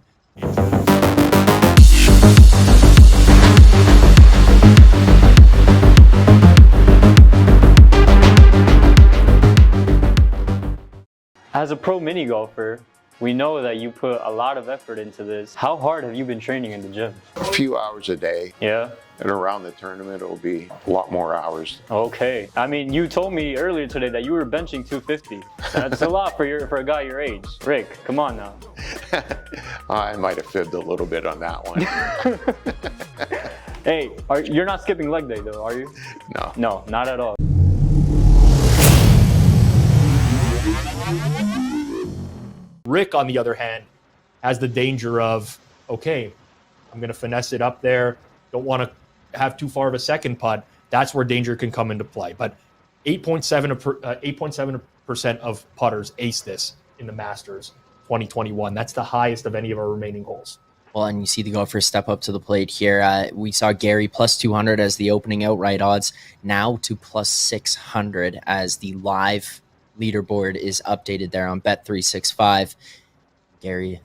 Speaker 9: As a pro mini golfer, we know that you put a lot of effort into this. How hard have you been training in the gym?
Speaker 6: A few hours a day.
Speaker 9: Yeah.
Speaker 6: And around the tournament, it'll be a lot more hours.
Speaker 9: Okay. I mean, you told me earlier today that you were benching 250. That's a lot for a guy your age. Rick, come on now.
Speaker 6: I might have fibbed a little bit on that one.
Speaker 9: Hey, you're not skipping leg day though, are you?
Speaker 6: No.
Speaker 9: No, not at all.
Speaker 3: Rick, on the other hand, has the danger of, okay, I'm going to finesse it up there. Don't want to have too far of a second putt. That's where danger can come into play. But 8.7% of putters ace this in the Masters 2021. That's the highest of any of our remaining holes.
Speaker 2: Well, and you see the golfers step up to the plate here. We saw Gary plus 200 as the opening outright odds, now to plus 600 as the live leaderboard is updated there on Bet365. Gary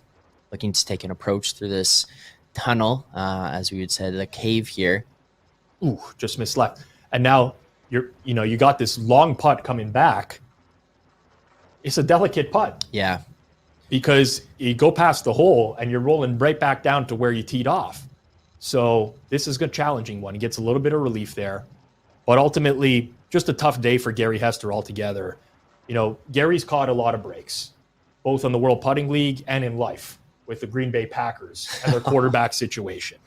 Speaker 2: looking to take an approach through this tunnel, as we would say, the cave here.
Speaker 3: Ooh, just missed left. And now you got this long putt coming back. It's a delicate putt.
Speaker 2: Yeah.
Speaker 3: Because you go past the hole and you're rolling right back down to where you teed off. So this is a challenging one. He gets a little bit of relief there. But ultimately, just a tough day for Gary Hester altogether. Gary's caught a lot of breaks, both on the World Putting League and in life with the Green Bay Packers and their quarterback situation.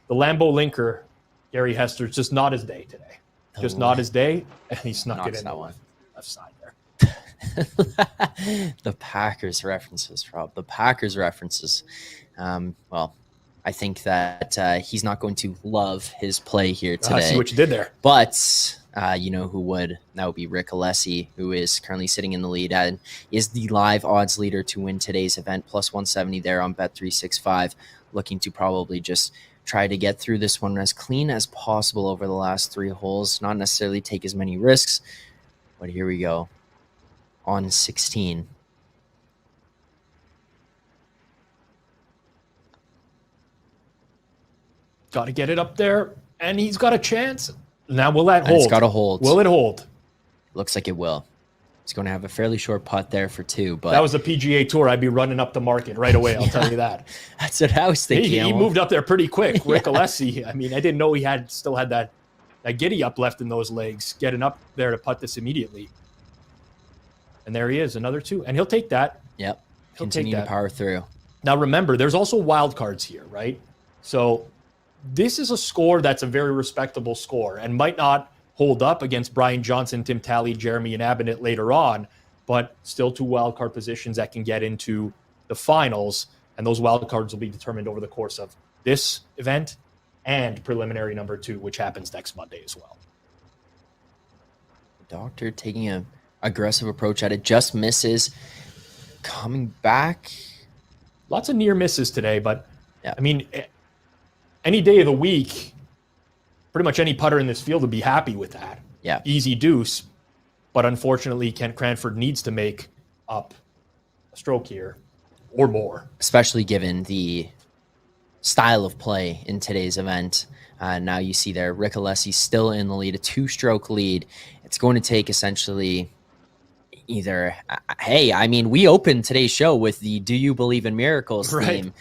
Speaker 3: The Lambeau Linker, Gary Hester's just not his day today. Just not his day, and he snuck it in the left side there.
Speaker 2: The Packers references, Rob. The Packers references. Well, I think that he's not going to love his play here today.
Speaker 3: I see what you did there.
Speaker 2: But you know who would? That would be Rick Alessi, who is currently sitting in the lead and is the live odds leader to win today's event, plus 170 there on Bet365, looking to probably just try to get through this one as clean as possible over the last 3 holes, not necessarily take as many risks. But here we go. On 16.
Speaker 3: Got to get it up there, and he's got a chance. Now, will that hold?
Speaker 2: It's got to hold.
Speaker 3: Will it hold?
Speaker 2: Looks like it will. He's going to have a fairly short putt there for 2. But
Speaker 3: that was the PGA Tour. I'd be running up the market right away, I'll tell you that.
Speaker 2: That's what I was thinking.
Speaker 3: He moved up there pretty quick. Rick Alessi, I mean, I didn't know he still had that giddy up left in those legs, getting up there to putt this immediately. And there he is, another 2. And he'll take that.
Speaker 2: Yep. Continue to power through.
Speaker 3: Now, remember, there's also wild cards here, right? So this is a score that's a very respectable score and might not hold up against Brian Johnson, Tim Talley, Jeremy, and Abinett later on, but still 2 wild card positions that can get into the finals. And those wild cards will be determined over the course of this event and preliminary number 2, which happens next Monday as well.
Speaker 2: Doctor taking a aggressive approach at it, just misses, coming back.
Speaker 3: Lots of near misses today, but yeah. I mean, any day of the week, pretty much any putter in this field would be happy with that.
Speaker 2: Yeah.
Speaker 3: Easy deuce, but unfortunately, Kent Cranford needs to make up a stroke here or more.
Speaker 2: Especially given the style of play in today's event. Now you see there, Rick Alessi still in the lead, a 2-stroke lead. It's going to take essentially either, hey, I mean, we opened today's show with the "Do You Believe in Miracles" theme.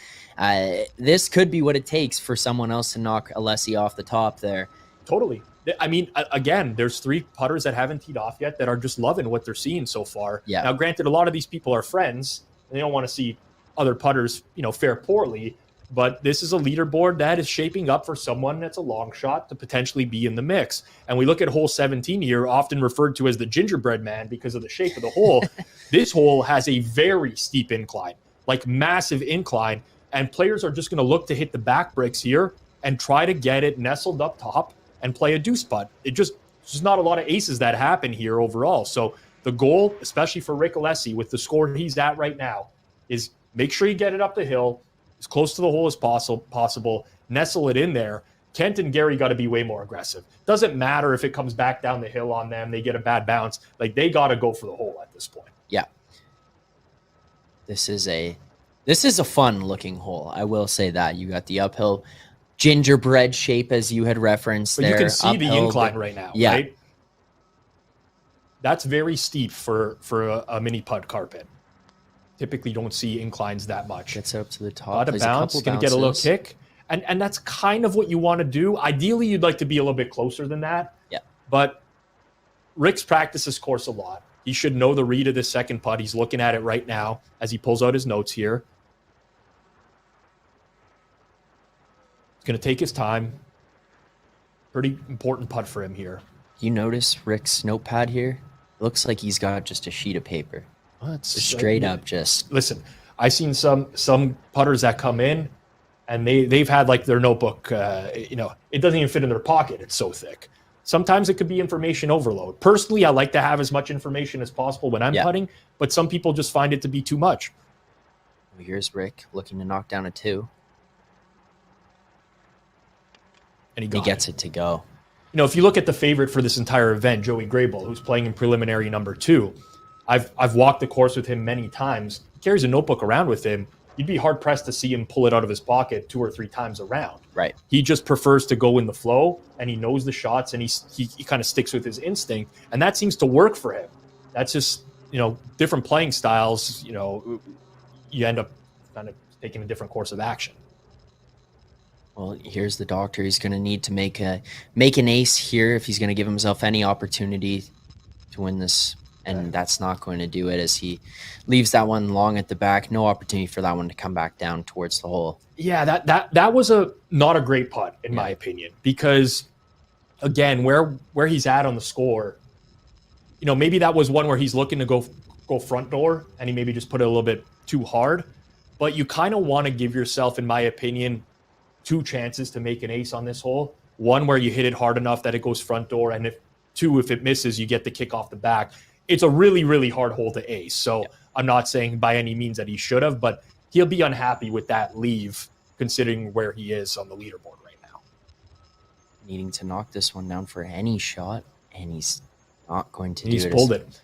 Speaker 2: This could be what it takes for someone else to knock Alessi off the top there.
Speaker 3: Totally. I mean, again, there's 3 putters that haven't teed off yet that are just loving what they're seeing so far.
Speaker 2: Yeah.
Speaker 3: Now, granted, a lot of these people are friends, and they don't want to see other putters, fare poorly. But this is a leaderboard that is shaping up for someone that's a long shot to potentially be in the mix. And we look at hole 17 here, often referred to as the gingerbread man because of the shape of the hole. This hole has a very steep incline, like massive incline. And players are just going to look to hit the back bricks here and try to get it nestled up top and play a deuce putt. There's just not a lot of aces that happen here overall. So the goal, especially for Rick Alessi with the score he's at right now, is make sure you get it up the hill, as close to the hole as possible, nestle it in there. Kent and Gary got to be way more aggressive. Doesn't matter if it comes back down the hill on them, they get a bad bounce. Like, they got to go for the hole at this point.
Speaker 2: Yeah. This is a fun-looking hole. I will say that. You got the uphill gingerbread shape, as you had referenced
Speaker 3: but
Speaker 2: there.
Speaker 3: You can see the incline right now, right? That's very steep for a mini putt carpet. Typically don't see inclines that much.
Speaker 2: Gets up to the top.
Speaker 3: Out of bounds, going to get a little kick. And that's kind of what you want to do. Ideally, you'd like to be a little bit closer than that.
Speaker 2: Yeah.
Speaker 3: But Rick's practiced this course a lot. He should know the read of the second putt. He's looking at it right now as he pulls out his notes here. Going to take his time. Pretty important putt for him here.
Speaker 2: You notice Rick's notepad here? Looks like he's got just a sheet of paper. Just straight up just.
Speaker 3: Listen, I've seen some putters that come in and they've had like their notebook, it doesn't even fit in their pocket. It's so thick. Sometimes it could be information overload. Personally, I like to have as much information as possible when I'm putting, but some people just find it to be too much.
Speaker 2: Well, here's Rick looking to knock down a 2.
Speaker 3: And he
Speaker 2: gets it to go.
Speaker 3: If you look at the favorite for this entire event, Joey Grable, who's playing in preliminary number 2, I've walked the course with him many times. He carries a notebook around with him. You'd be hard pressed to see him pull it out of his pocket 2 or 3 times around.
Speaker 2: Right.
Speaker 3: He just prefers to go in the flow, and he knows the shots, and he kind of sticks with his instinct, and that seems to work for him. That's just different playing styles. You end up kind of taking a different course of action.
Speaker 2: Well, here's the doctor. He's going to need to make an ace here if he's going to give himself any opportunity to win this. And that's not going to do it as he leaves that one long at the back. No opportunity for that one to come back down towards the hole.
Speaker 3: Yeah, that was not a great putt in my opinion, because again, where he's at on the score, maybe that was one where he's looking to go front door and he maybe just put it a little bit too hard. But you kind of want to give yourself, in my opinion, 2 chances to make an ace on this hole. One where you hit it hard enough that it goes front door, and if it misses, you get the kick off the back. It's a really, really hard hole to ace. So I'm not saying by any means that he should have, but he'll be unhappy with that leave considering where he is on the leaderboard right now.
Speaker 2: Needing to knock this one down for any shot, and he's not going to do it.
Speaker 3: He's pulled it.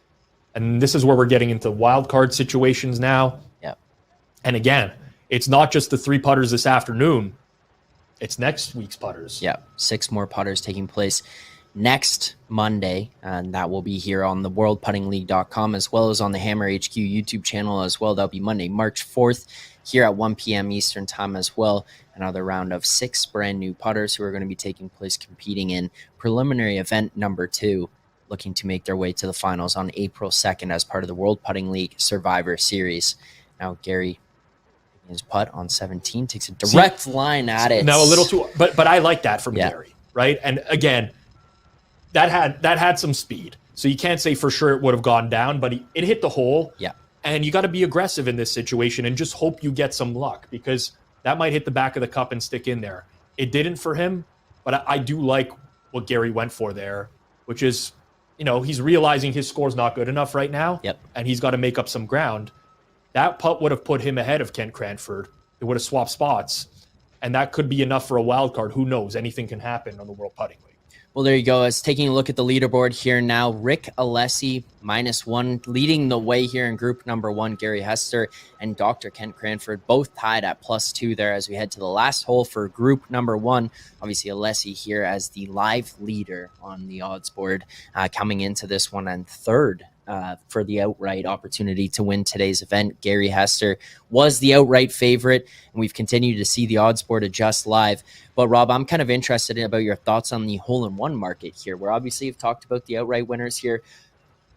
Speaker 3: And this is where we're getting into wild card situations now.
Speaker 2: Yeah.
Speaker 3: And again, it's not just the 3 putters this afternoon. It's next week's putters.
Speaker 2: Yeah, 6 more putters taking place next Monday, and that will be here on the worldputtingleague.com as well as on the Hammer HQ YouTube channel as well. That'll be Monday, March 4th here at 1 p.m. Eastern time as well. Another round of 6 brand new putters who are going to be taking place competing in preliminary event number 2, looking to make their way to the finals on April 2nd as part of the World Putting League Survivor Series. Now, Gary, his putt on 17 takes a direct line at it.
Speaker 3: Now a little too, but I like that from Gary, right? And again, that had some speed, so you can't say for sure it would have gone down, but it hit the hole.
Speaker 2: Yeah,
Speaker 3: and you got to be aggressive in this situation and just hope you get some luck, because that might hit the back of the cup and stick in there. It didn't for him, but I do like what Gary went for there, which is, he's realizing his score's not good enough right now.
Speaker 2: Yep,
Speaker 3: and he's got to make up some ground. That putt would have put him ahead of Kent Cranford. It would have swapped spots, and that could be enough for a wild card. Who knows? Anything can happen on the World Putting League.
Speaker 2: Well, there you go. As taking a look at the leaderboard here now, Rick Alessi, -1, leading the way here in group number 1. Gary Hester and Dr. Kent Cranford both tied at +2 there as we head to the last hole for group number 1. Obviously, Alessi here as the live leader on the odds board coming into this one, and third for the outright opportunity to win today's event. Gary Hester was the outright favorite, and we've continued to see the odds board adjust live. But Rob, I'm kind of interested about your thoughts on the hole-in-one market here, where obviously you've talked about the outright winners here.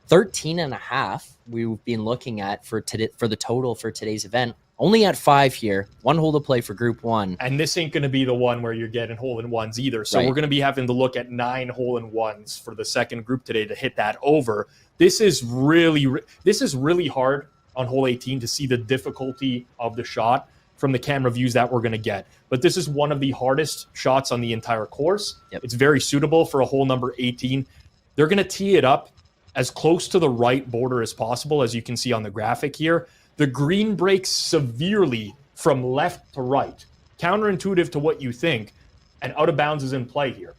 Speaker 2: 13.5 we've been looking at for the total for today's event. Only at 5 here, 1 hole to play for group 1.
Speaker 3: And this ain't going to be the one where you're getting hole-in-ones either. So we're going to be having to look at 9 hole-in-ones for the second group today to hit that over. This is really hard on hole 18 to see the difficulty of the shot from the camera views that we're going to get. But this is one of the hardest shots on the entire course.
Speaker 2: Yep.
Speaker 3: It's very suitable for a hole number 18. They're going to tee it up as close to the right border as possible, as you can see on the graphic here. The green breaks severely from left to right, counterintuitive to what you think, and out of bounds is in play here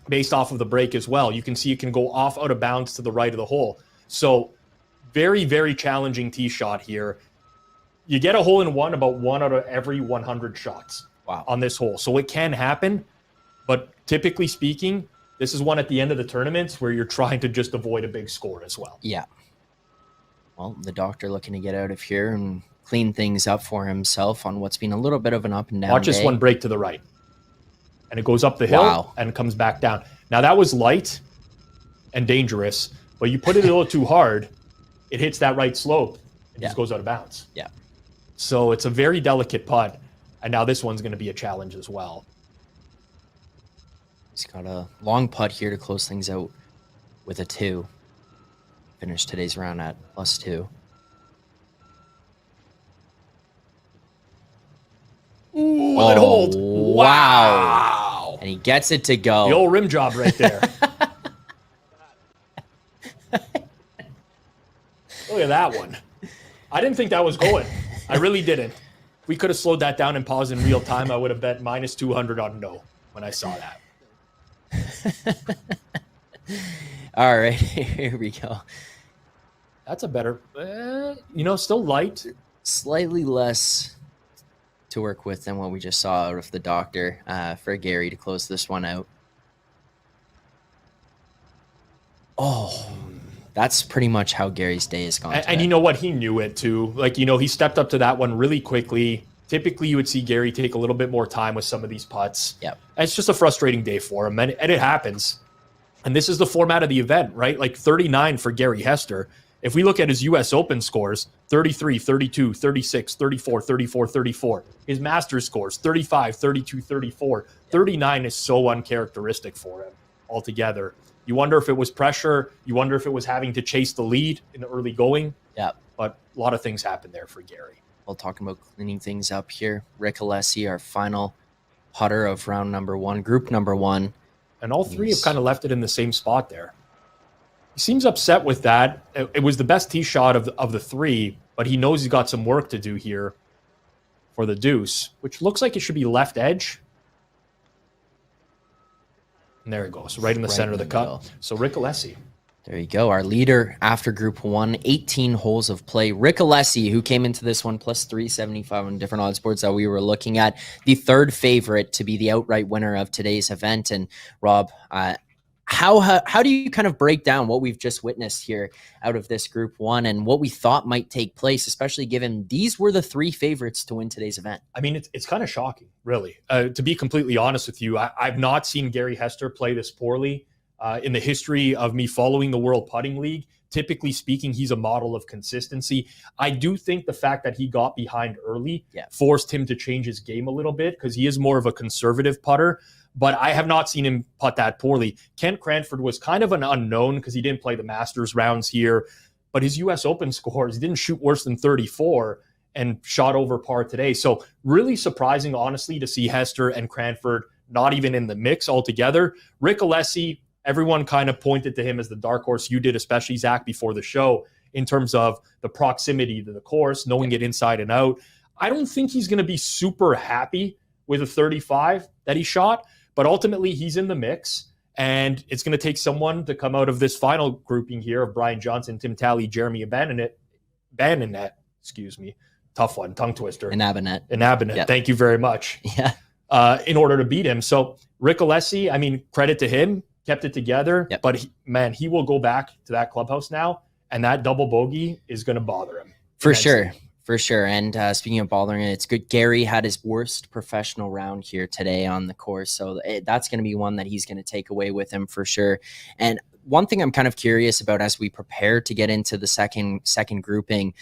Speaker 3: based off of the break as well. You can see it can go off out of bounds to the right of the hole. So very, very challenging tee shot here. You get a hole-in-one about 1 out of every 100 shots on this hole. So it can happen, but typically speaking, this is one at the end of the tournaments where you're trying to just avoid a big score as well.
Speaker 2: Yeah. Well, the doctor looking to get out of here and clean things up for himself on what's been a little bit of an up and down
Speaker 3: Watch this
Speaker 2: day.
Speaker 3: one break to the right. And it goes up the hill and comes back down. Now, that was light and dangerous, but you put it a little too hard, it hits that right slope and just goes out of bounds.
Speaker 2: Yeah.
Speaker 3: So it's a very delicate putt. And now this one's going to be a challenge as well.
Speaker 2: He's got a long putt here to close things out with a 2. Finish today's round at +2.
Speaker 3: Ooh, that hold. Wow.
Speaker 2: And he gets it to go.
Speaker 3: The old rim job right there. Look at that one. I didn't think that was going. I really didn't. If we could have slowed that down and paused in real time, I would have bet -200 on no when I saw that.
Speaker 2: All right, here we go.
Speaker 3: That's a better, still light.
Speaker 2: Slightly less to work with than what we just saw out of the doctor for Gary to close this one out. Oh, that's pretty much how Gary's day has gone.
Speaker 3: And you know what? He knew it too. Like, he stepped up to that one really quickly. Typically, you would see Gary take a little bit more time with some of these putts.
Speaker 2: Yep.
Speaker 3: And it's just a frustrating day for him, and it happens. And this is the format of the event, right? Like 39 for Gary Hester. If we look at his U.S. Open scores, 33, 32, 36, 34, 34, 34. His Masters scores, 35, 32, 34. 39 is so uncharacteristic for him altogether. You wonder if it was pressure. You wonder if it was having to chase the lead in the early going.
Speaker 2: Yeah.
Speaker 3: But a lot of things happened there for Gary.
Speaker 2: Well, talking about cleaning things up here, Rick Alessi, our final putter of round number 1, group number 1.
Speaker 3: And all three have kind of left it in the same spot there. He seems upset with that. It was the best tee shot of the three, but he knows he's got some work to do here for the deuce, which looks like it should be left edge. And there it goes, right in the center of the cup. So Rick Alessi.
Speaker 2: There you go. Our leader after Group 1, 18 holes of play. Rick Alessi, who came into this one plus 375 on different odds boards that we were looking at. The third favorite to be the outright winner of today's event. And Rob, how do you kind of break down what we've just witnessed here out of this Group 1 and what we thought might take place, especially given these were the 3 favorites to win today's event?
Speaker 3: I mean, it's kind of shocking, really. To be completely honest with you, I've not seen Gary Hester play this poorly. In the history of me following the World Putting League, typically speaking, he's a model of consistency. I do think the fact that he got behind early forced him to change his game a little bit because he is more of a conservative putter, but I have not seen him putt that poorly. Kent Cranford was kind of an unknown because he didn't play the Masters rounds here, but his U.S. Open scores, he didn't shoot worse than 34 and shot over par today. So really surprising, honestly, to see Hester and Cranford not even in the mix altogether. Rick Alessi, everyone kind of pointed to him as the dark horse. You did, especially Zach, before the show, in terms of the proximity to the course, knowing it inside and out. I don't think he's going to be super happy with a 35 that he shot, but ultimately he's in the mix, and it's going to take someone to come out of this final grouping here of Brian Johnson, Tim Talley, Jeremy Abandonet, excuse me, tough one, tongue twister.
Speaker 2: Inabinet.
Speaker 3: Yep. Thank you very much.
Speaker 2: Yeah.
Speaker 3: In order to beat him. So Rick Alessi, I mean, credit to him. Kept it together, but he will go back to that clubhouse now, and that double bogey is going to bother him.
Speaker 2: For sure. And speaking of bothering, it's good. Gary had his worst professional round here today on the course, so that's going to be one that he's going to take away with him for sure. And one thing I'm kind of curious about as we prepare to get into the second grouping,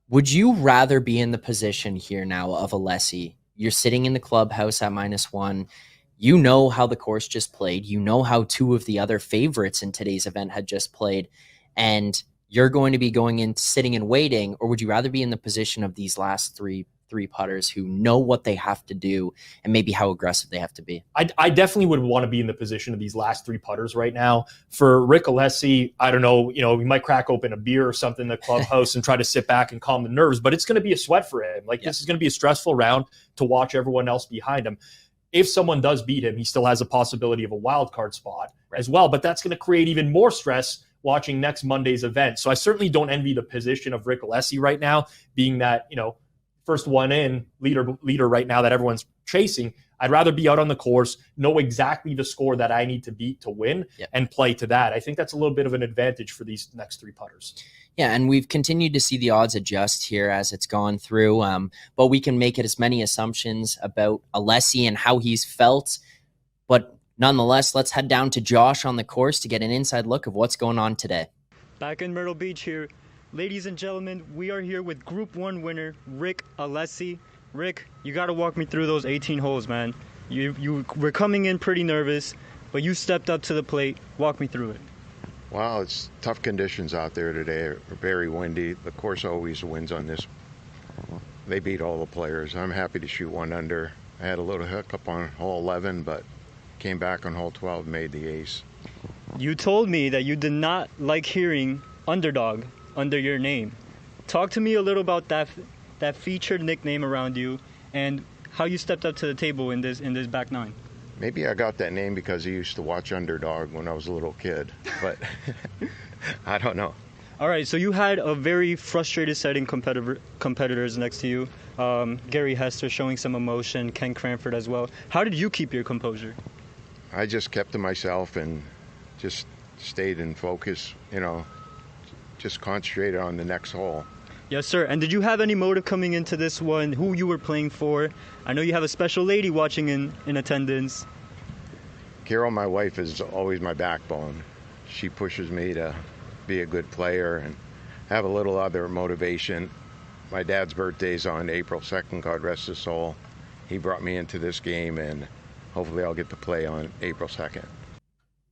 Speaker 2: would you rather be in the position here now of Alessi? You're sitting in the clubhouse at -1. You know how the course just played. You know how 2 of the other favorites in today's event had just played. And you're going to be going in, sitting and waiting, or would you rather be in the position of these last three putters who know what they have to do and maybe how aggressive they have to be?
Speaker 3: I definitely would want to be in the position of these last 3 putters right now. For Rick Alessi, I don't know, we might crack open a beer or something in the clubhouse and try to sit back and calm the nerves, but it's going to be a sweat for him. This is going to be a stressful round to watch everyone else behind him. If someone does beat him, he still has a possibility of a wild card spot as well, but that's going to create even more stress watching next Monday's event. So I certainly don't envy the position of Rick Alessi right now, being that, first one in, leader right now that everyone's chasing. I'd rather be out on the course, know exactly the score that I need to beat to win, and play to that. I think that's a little bit of an advantage for these next 3 putters.
Speaker 2: Yeah, and we've continued to see the odds adjust here as it's gone through, but we can make it as many assumptions about Alessi and how he's felt. But nonetheless, let's head down to Josh on the course to get an inside look of what's going on today.
Speaker 4: Back in Myrtle Beach here. Ladies and gentlemen, we are here with Group 1 winner, Rick Alessi. Rick, you got to walk me through those 18 holes, man. You were coming in pretty nervous, but you stepped up to the plate. Walk me through it.
Speaker 6: Well, it's tough conditions out there today. Very windy. The course always wins on this. They beat all the players. I'm happy to shoot one under. I had a little hiccup on hole 11, but came back on hole 12, made the ace.
Speaker 4: You told me that you did not like hearing underdog under your name. Talk to me a little about that featured nickname around you and how you stepped up to the table in this back nine.
Speaker 6: Maybe I got that name because I used to watch Underdog when I was a little kid, but I don't know.
Speaker 4: All right, so you had a very frustrated setting competitors next to you. Gary Hester showing some emotion, Ken Cranford as well. How did you keep your composure?
Speaker 6: I just kept to myself and just stayed in focus, just concentrated on the next hole.
Speaker 4: Yes, sir. And did you have any motive coming into this one, who you were playing for? I know you have a special lady watching in attendance.
Speaker 6: Carol, my wife, is always my backbone. She pushes me to be a good player and have a little other motivation. My dad's birthday's on April 2nd, God rest his soul. He brought me into this game, and hopefully I'll get to play on April 2nd.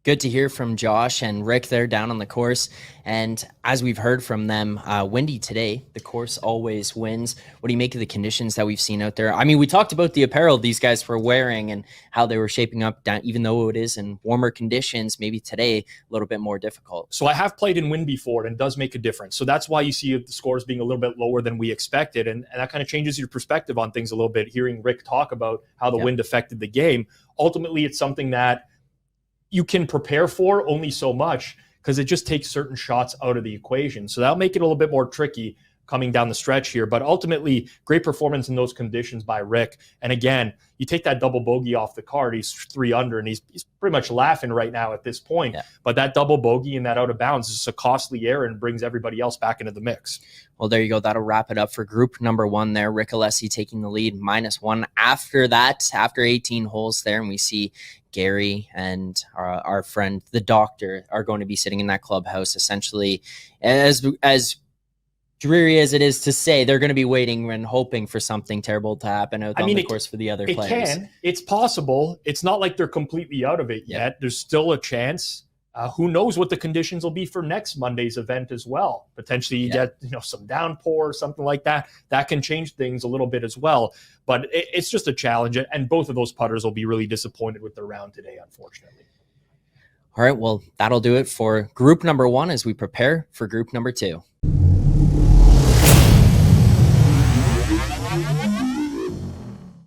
Speaker 2: Good to hear from Josh and Rick there down on the course. And as we've heard from them, windy today. The course always wins. What do you make of the conditions that we've seen out there? I mean, we talked about the apparel these guys were wearing and how they were shaping up, down, even though it is in warmer conditions, maybe today a little bit more difficult.
Speaker 3: So I have played in wind before, and it does make a difference. So that's why you see the scores being a little bit lower than we expected. And that kind of changes your perspective on things a little bit, hearing Rick talk about how the wind affected the game. Ultimately, it's something that you can prepare for only so much because it just takes certain shots out of the equation. So that'll make it a little bit more tricky coming down the stretch here. But ultimately, great performance in those conditions by Rick. And again, you take that double bogey off the card, he's 3 under, and he's pretty much laughing right now at this point. Yeah. But that double bogey and that out of bounds is a costly error and brings everybody else back into the mix.
Speaker 2: Well, there you go. That'll wrap it up for group number 1 there. Rick Alessi taking the lead, -1 after that, after 18 holes there. And we see Gary and our friend, the doctor, are going to be sitting in that clubhouse. Essentially, as dreary as it is to say, they're going to be waiting and hoping for something terrible to happen out on the course for the other players.
Speaker 3: It's possible. It's not like they're completely out of it yet. There's still a chance. Who knows what the conditions will be for next Monday's event as well. Potentially you get some downpour or something like that. That can change things a little bit as well. But it's just a challenge. And both of those putters will be really disappointed with their round today, unfortunately.
Speaker 2: All right, well, that'll do it for group number 1 as we prepare for group number 2.